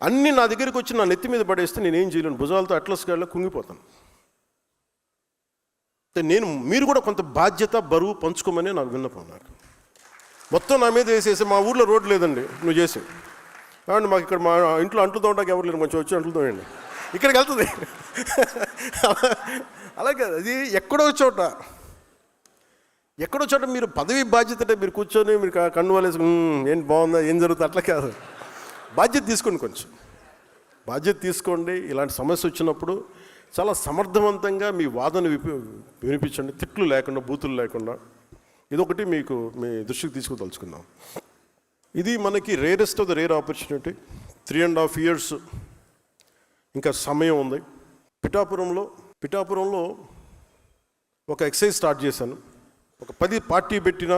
అన్నీ నా దగ్గరికి వచ్చి నా నెత్తి మీద పడేస్తే నేనేం చేయలేను, భుజాలతో అట్లస్ గాడిలో కుంగిపోతాను. మీరు కూడా కొంత బాధ్యత బరువు పంచుకోమని నాకు విన్నపం. నాకు మొత్తం నా మీద వేసేసి మా ఊర్లో రోడ్డు లేదండి నువ్వు చేసి అండి, మాకు ఇక్కడ మా ఇంట్లో అంట్లు తోటానికి ఎవరు లేరు, మంచిగా వచ్చి అంట్లు తోయండి, ఇక్కడికి వెళ్తుంది. అలాగే అది ఎక్కడో చోట మీరు పదవి బాధ్యత అంటే మీరు కూర్చొని మీరు కన్ను వాళ్ళేసి ఏంటి బాగుందా ఏం జరుగుతుంది అట్లా కాదు. బాధ్యత తీసుకోండి, కొంచెం బాధ్యత తీసుకోండి. ఇలాంటి సమస్య వచ్చినప్పుడు చాలా సమర్థవంతంగా మీ వాదన వినిపించండి, తిట్లు లేకుండా, బూతులు లేకుండా. ఇదొకటి మీకు మీ దృష్టికి తీసుకుతలుచుకుందాం. ఇది మనకి rarest of the rare opportunity. 3.5 years ఇంకా సమయం ఉంది. పిఠాపురంలో ఒక ఎక్సైజ్ స్టార్ట్ చేశాను. ఒక 10 పార్టీ పెట్టిన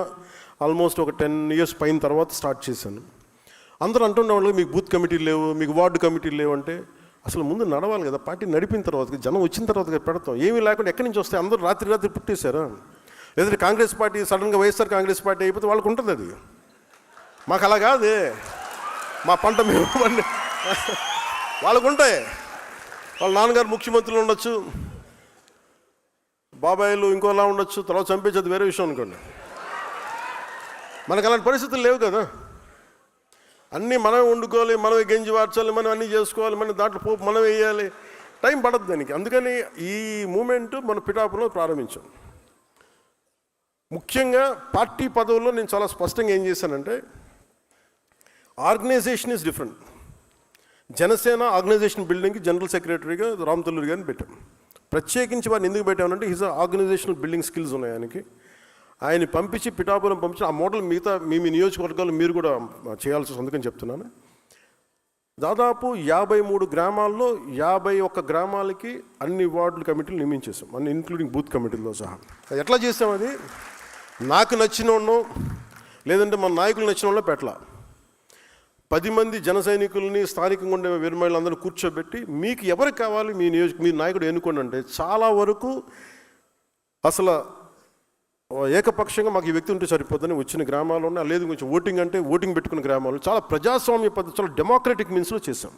ఆల్మోస్ట్ ఒక 10 years పైన తర్వాత స్టార్ట్ చేశాను. అందరూ అంటున్నవాళ్ళు మీకు బూత్ కమిటీలు లేవు, మీకు వార్డు కమిటీలు లేవు అంటే అసలు ముందు నడవాలి కదా. పార్టీ నడిపిన తర్వాత, జనం వచ్చిన తర్వాత పెడతాం. ఏమీ లేకుండా ఎక్కడి నుంచి వస్తాయి? అందరూ రాత్రి పుట్టేశారా? లేదంటే కాంగ్రెస్ పార్టీ సడన్గా వైఎస్ఆర్ కాంగ్రెస్ పార్టీ అయిపోతే వాళ్ళకు ఉంటుంది. అది మాకు అలా కాదే. మా పంట మేము వాళ్ళకు ఉంటాయి. వాళ్ళ నాన్నగారు ముఖ్యమంత్రులు ఉండొచ్చు, బాబాయిలు ఇంకోలా ఉండొచ్చు, తర్వాత చంపేసేది వేరే విషయం అనుకోండి. మనకు అలాంటి పరిస్థితులు లేవు కదా. అన్నీ మనమే వండుకోవాలి, మనమే గంజి వార్చాలి, మనం అన్నీ చేసుకోవాలి, మనం దాంట్లో పోపు మనం వేయాలి, టైం పడద్దు దానికి. అందుకని ఈ మూమెంట్ మన పిఠాపురంలో ప్రారంభించాం. ముఖ్యంగా పార్టీ పదవుల్లో నేను చాలా స్పష్టంగా ఏం చేశానంటే, organisation is different. Janasena organisation బిల్డింగ్కి జనరల్ సెక్రటరీగా రామ్ తల్లూరి గారిని పెట్టాం. ప్రత్యేకించి వారిని ఎందుకు పెట్టామంటే హిజ్ ఆర్గనైజేషనల్ బిల్డింగ్ స్కిల్స్ ఉన్నాయి ఆయనకి. ఆయన పంపించి పిఠాపురం పంపించి ఆ మోడల్ మిగతా మీ నియోజకవర్గాలు మీరు కూడా చేయాల్సి వస్తుంది. అందుకని చెప్తున్నాను. దాదాపు 53 గ్రామాల్లో 51 గ్రామాలకి అన్ని వార్డుల కమిటీలు నియమించేసాం, అన్ని ఇంక్లూడింగ్ బూత్ కమిటీలతో సహా. ఎట్లా చేసాం? అది నాకు నచ్చిన వాళ్ళను లేదంటే మన నాయకులు నచ్చిన వాళ్ళో పెట్టలా. 10 మంది జన సైనికుల్ని స్థానికంగా ఉండే వీరమహిళలందరూ కూర్చోబెట్టి మీకు ఎవరికి కావాలి మీ నాయకుడు ఎన్నుకోండి అంటే చాలా వరకు అసలు ఏకపక్షంగా మాకు ఈ వ్యక్తి ఉంటే సరిపోతుందని వచ్చిన గ్రామాల్లో ఉన్నాయి. లేదు కొంచెం ఓటింగ్ అంటే ఓటింగ్ పెట్టుకున్న గ్రామాలు చాలా ప్రజాస్వామ్య పద్ధతి, చాలా డెమోక్రటిక్ మీన్స్లో చేశాం.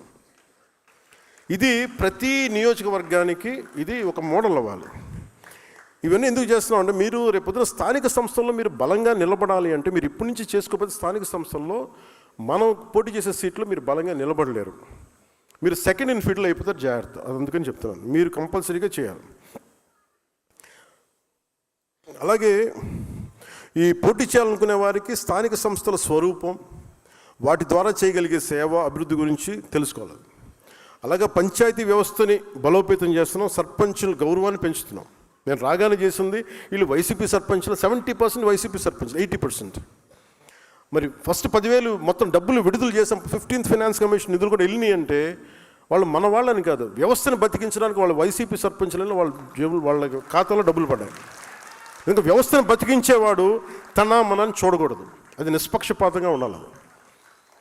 ఇది ప్రతి నియోజకవర్గానికి ఇది ఒక మోడల్ అవ్వాలి. ఇవన్నీ ఎందుకు చేస్తున్నాం అంటే, మీరు రేపొద్దున స్థానిక సంస్థల్లో మీరు బలంగా నిలబడాలి అంటే మీరు ఇప్పటి నుంచి చేసుకోకపోతే స్థానిక సంస్థల్లో మనం పోటీ చేసే సీట్లో మీరు బలంగా నిలబడలేరు. మీరు సెకండ్ ఇన్ ఫీల్డ్లో అయిపోతారు, జాగ్రత్త. అది అందుకని చెప్తున్నాను, మీరు కంపల్సరీగా చేయాలి. అలాగే ఈ పోటీ చేయాలనుకునే వారికి స్థానిక సంస్థల స్వరూపం, వాటి ద్వారా చేయగలిగే సేవ, అభివృద్ధి గురించి తెలుసుకోవాలి. అలాగే పంచాయతీ వ్యవస్థని బలోపేతం చేస్తున్నాం, సర్పంచుల గౌరవాన్ని పెంచుతున్నాం. నేను రాగానే చేసింది వీళ్ళు వైసీపీ సర్పంచ్లు 70% వైసీపీ సర్పంచ్లు 80%. మరి ఫస్ట్ 10,000 మొత్తం డబ్బులు విడుదల చేసాం. 15th ఫైనాన్స్ కమిషన్ నిధులు కూడా వెళ్ళినాయి అంటే వాళ్ళు మన వాళ్ళని కాదు, వ్యవస్థను బతికించడానికి వాళ్ళ వైసీపీ సర్పంచ్లలో వాళ్ళ ఖాతాలో డబ్బులు పడ్డాయి. ఇంకా వ్యవస్థను బతికించేవాడు మనని చూడకూడదు, అది నిష్పక్షపాతంగా ఉండాలి.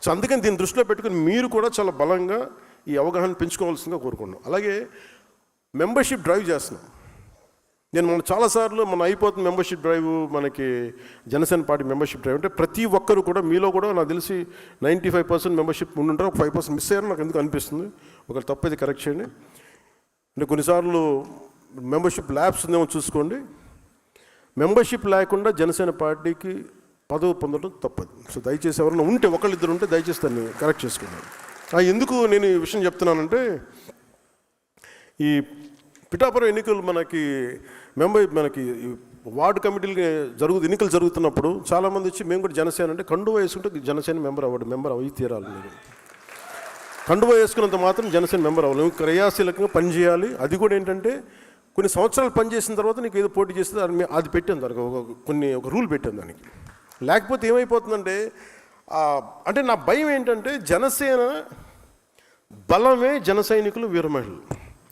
సో అందుకని దీన్ని దృష్టిలో పెట్టుకుని మీరు కూడా చాలా బలంగా ఈ అవగాహన పెంచుకోవాల్సిందిగా కోరుకున్నాం. అలాగే మెంబర్షిప్ డ్రైవ్ చేస్తున్నాం. నేను చాలాసార్లు అయిపోతుంది మెంబర్షిప్ డ్రైవ్, మనకి జనసేన పార్టీ మెంబర్షిప్ డ్రైవ్ అంటే ప్రతి ఒక్కరు కూడా మీలో కూడా నాకు తెలిసి 95% మెంబర్షిప్ ఉండుంటారు, ఒక 5% మిస్ అయ్యారు నాకు ఎందుకు అనిపిస్తుంది. ఒక తప్పైతే కరెక్ట్ చేయండి. అంటే కొన్నిసార్లు మెంబర్షిప్ ల్యాబ్స్ ఉందేమో చూసుకోండి. మెంబర్షిప్ లేకుండా జనసేన పార్టీకి పదవి పొందడం తప్పదు. సో దయచేసి ఎవరైనా ఉంటే, ఒకళ్ళిద్దరు ఉంటే దయచేసి దాన్ని కరెక్ట్ చేసుకున్నాను. ఎందుకు నేను ఈ విషయం చెప్తున్నానంటే, ఈ పిఠాపురం ఎన్నికలు మనకి వార్డు కమిటీలకి ఎన్నికలు జరుగుతున్నప్పుడు చాలామంది వచ్చి మేము కూడా జనసేన అంటే కండువా వేసుకుంటే జనసేన మెంబర్ అయ్యి తీరాలి. మీరు కండువా వేసుకున్నంత మాత్రం జనసేన మెంబర్ అవ్వాలి. క్రియాశీలకంగా పనిచేయాలి. అది కూడా ఏంటంటే కొన్ని సంవత్సరాలు పనిచేసిన తర్వాత నీకు ఏదో పోటీ చేస్తే అది పెట్టాను, దానికి ఒక రూల్ పెట్టాను దానికి. లేకపోతే ఏమైపోతుందంటే, అంటే నా భయం ఏంటంటే జనసేన బలమే జన సైనికులు, వీర మహిళలు.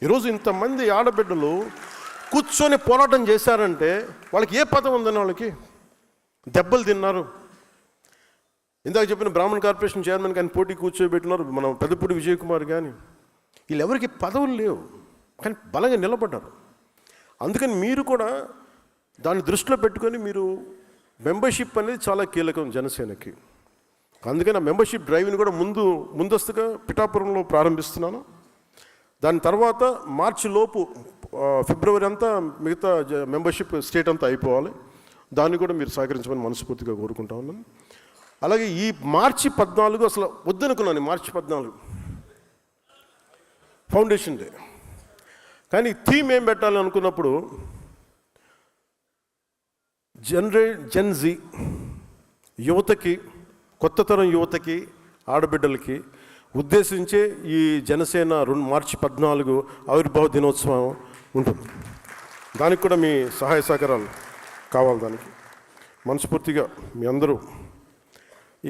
ఈరోజు ఇంతమంది ఆడబిడ్డలు కూర్చొని పోరాటం చేశారంటే వాళ్ళకి ఏ పదం ఉందని, వాళ్ళకి దెబ్బలు తిన్నారు. ఇందాక చెప్పిన బ్రాహ్మణ కార్పొరేషన్ చైర్మన్ కానీ పోటీ కూర్చోబెట్టినారు, మన పెద్దపూడి విజయ్ కుమార్ కానీ, వీళ్ళెవరికి పదవులు లేవు కానీ బలంగా నిలబడ్డారు. అందుకని మీరు కూడా దాన్ని దృష్టిలో పెట్టుకొని మీరు మెంబర్షిప్ అనేది చాలా కీలకం జనసేనకి. అందుకని ఆ మెంబర్షిప్ డ్రైవ్ని కూడా ముందస్తుగా పిఠాపురంలో ప్రారంభిస్తున్నాను. దాని తర్వాత మార్చి లోపు ఫిబ్రవరి అంతా మిగతా మెంబర్షిప్ స్టేట్ అంతా అయిపోవాలి. దాన్ని కూడా మీరు సహకరించమని మనస్ఫూర్తిగా కోరుకుంటా ఉన్నాను. అలాగే ఈ మార్చి 14 అసలు వద్దనుకున్నాను, మార్చి 14 ఫౌండేషన్ డే. కానీ థీమ్ ఏం పెట్టాలి అనుకున్నప్పుడు జెన్ జీ యువతకి, కొత్త తరం యువతకి, ఆడబిడ్డలకి ఉద్దేశించే ఈ జనసేన మార్చి 14 ఆవిర్భావ దినోత్సవం ఉంటుంది. దానికి కూడా మీ సహాయ సహకారాలు కావాలి. దానికి మనస్ఫూర్తిగా మీ అందరూ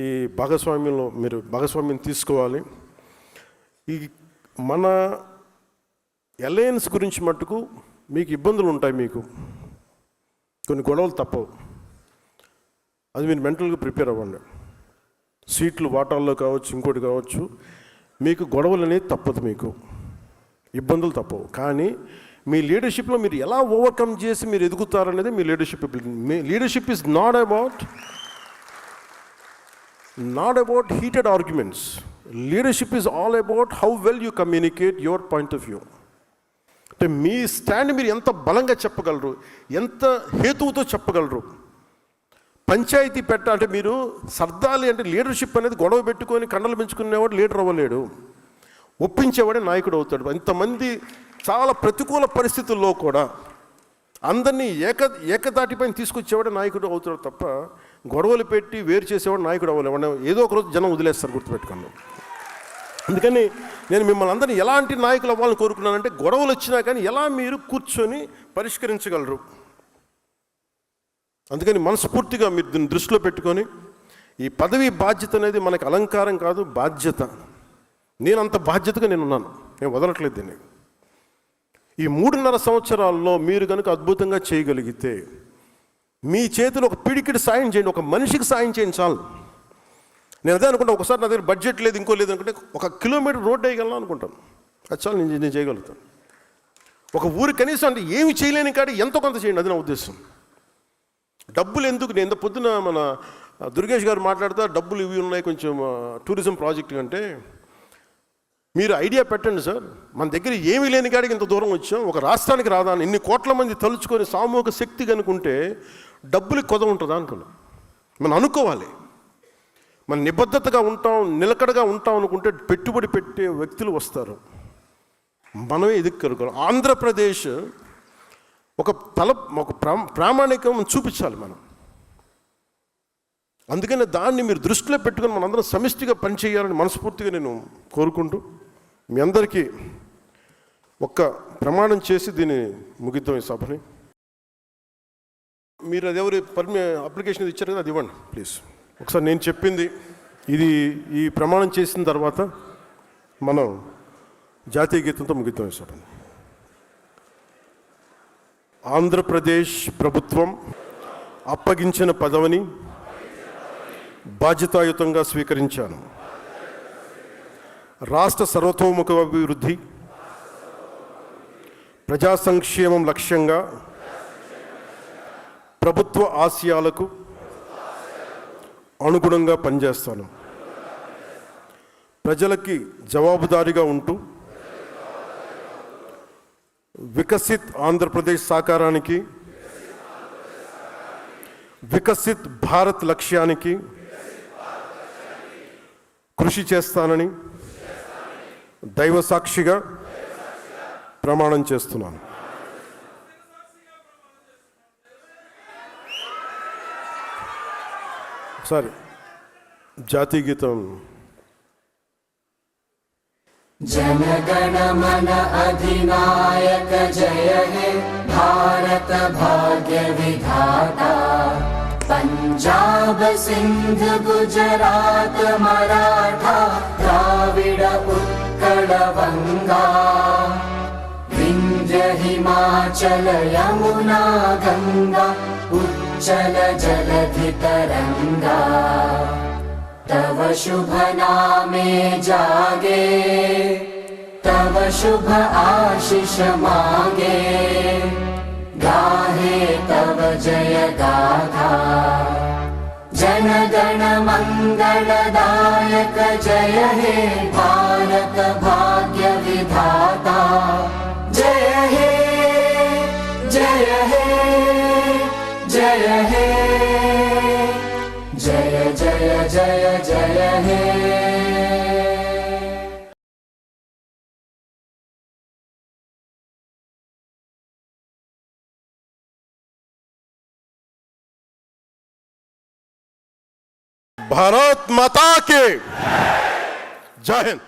ఈ మీరు భాగస్వామ్యం తీసుకోవాలి. ఈ మన అలయన్స్ గురించి మట్టుకు మీకు ఇబ్బందులు ఉంటాయి, మీకు కొన్ని గొడవలు తప్పవు. అది మీరు మెంటల్గా ప్రిపేర్ అవ్వండి. సీట్లు వాటాల్లో కావచ్చు, ఇంకోటి కావచ్చు, మీకు గొడవలు అనేది తప్పదు, మీకు ఇబ్బందులు తప్పవు. కానీ మీ లీడర్షిప్లో మీరు ఎలా ఓవర్కమ్ చేసి మీరు ఎదుగుతారనేది మీ లీడర్షిప్. మీ leadership is not about heated arguments. Leadership is all about how well you communicate your point of view. అంటే మీ స్టాండ్ మీరు ఎంత బలంగా చెప్పగలరు, ఎంత హేతువుతో చెప్పగలరు. పంచాయతీ అంటే మీరు సర్దాలి అంటే లీడర్షిప్ అనేది గొడవ పెట్టుకొని కండలు పెంచుకునేవాడు లీడర్ అవ్వలేడు, ఒప్పించేవాడే నాయకుడు అవుతాడు. ఇంతమంది చాలా ప్రతికూల పరిస్థితుల్లో కూడా అందరినీ ఏకదాటిపైన తీసుకొచ్చేవాడే నాయకుడు అవుతాడు తప్ప గొడవలు పెట్టి వేరు చేసేవాడు నాయకుడు అవ్వలేవాడు. ఏదో ఒక రోజు జనం వదిలేస్తారు, గుర్తుపెట్టుకోండి. అందుకని నేను మిమ్మల్ని అందరినీ ఎలాంటి నాయకులు అవ్వాలని కోరుకున్నానంటే, గొడవలు వచ్చినా కానీ ఎలా మీరు కూర్చొని పరిష్కరించగలరు. అందుకని మనస్ఫూర్తిగా మీరు దీన్ని దృష్టిలో పెట్టుకొని, ఈ పదవి బాధ్యత అనేది మనకి అలంకారం కాదు, బాధ్యత. నేను అంత బాధ్యతగా నేనున్నాను, నేను వదలట్లేదు దీన్ని. ఈ 3.5 సంవత్సరాల్లో మీరు కనుక అద్భుతంగా చేయగలిగితే, మీ చేతిలో ఒక పిడికిడి సాయం చేయండి, ఒక మనిషికి సాయం చేయండి చాలు. నేను అదే అనుకుంటా, ఒకసారి నా దగ్గర బడ్జెట్ లేదు, ఇంకో లేదు అనుకుంటే 1 కిలోమీటర్ రోడ్డు వేయగలను అనుకుంటాను. అది చాలు, నేను చేయగలుగుతాను. ఒక ఊరు కనీసం అంటే ఏమి చేయలేని కాడి ఎంతో కొంత చేయండి, అది నా ఉద్దేశం. డబ్బులు ఎందుకు? నేను పొద్దున మన దుర్గేష్ గారు మాట్లాడుతూ డబ్బులు ఇవి ఉన్నాయి కొంచెం టూరిజం ప్రాజెక్ట్ అంటే, మీరు ఐడియా పెట్టండి సార్, మన దగ్గర ఏమీ లేని కాడికి ఇంత దూరం వచ్చాం, ఒక రాష్ట్రానికి రాదా, ఇన్ని కోట్ల మంది తలుచుకొని సామూహిక శక్తి కనుకుంటే డబ్బులకి కొద ఉంటుందా అనుకున్నాం. మనం అనుకోవాలి, మన నిబద్ధతగా ఉంటాం, నిలకడగా ఉంటాం అనుకుంటే పెట్టుబడి పెట్టే వ్యక్తులు వస్తారు, మనమే ఎదుర్కొనుకోవాలి. ఆంధ్రప్రదేశ్ ఒక ప్రామాణికం చూపించాలి మనం. అందుకని దాన్ని మీరు దృష్టిలో పెట్టుకొని మనందరం సమిష్టిగా పనిచేయాలని మనస్ఫూర్తిగా నేను కోరుకుంటూ, మీ అందరికీ ఒక్క ప్రమాణం చేసి దీన్ని ముగిద్దాం ఈ సభని. మీరు అది ఎవరు అప్లికేషన్ ఇచ్చారు కదా, అది ఇవ్వండి ప్లీజ్. ఒకసారి నేను చెప్పింది ఇది, ఈ ప్రమాణం చేసిన తర్వాత మనం జాతీయ గీతంతో ముగిద్దాం ఈ సభని. ఆంధ్రప్రదేశ్ ప్రభుత్వం అప్పగించిన పదవిని బాధ్యతాయుతంగా స్వీకరించాను. రాష్ట్ర సర్వతోముఖ అభివృద్ధి, ప్రజా సంక్షేమం లక్ష్యంగా ప్రభుత్వ ఆశయాలకు అనుగుణంగా పనిచేస్తాను. ప్రజలకి జవాబుదారీగా ఉంటూ వికసిత్ ఆంధ్రప్రదేశ్ సాకారానికి, వికసిత్ భారత్ లక్ష్యానికి కృషి చేస్తానని దైవ సాక్షిగా ప్రమాణం చేస్తున్నాను. ఒకసారి జాతీయ గీతం. जनगण मन अधिनायक जय हे भारत भाग्य विधाता, पंजाब सिंध गुजरात मराठा द्राविड उत्कल बंगा, विंध्य हिमाचल यमुना गंगा उच्चल जलधि तरंगा, तव शुभ नामे जागे, तव शुभ आशीष मांगे, गाहे तव जय गाथा। जन गण मंगलदायक जय हे भारत भाग्य विधाता, जय हे जय हे जय हे जय जय जय जय हे। भारत माता के जय हिंद।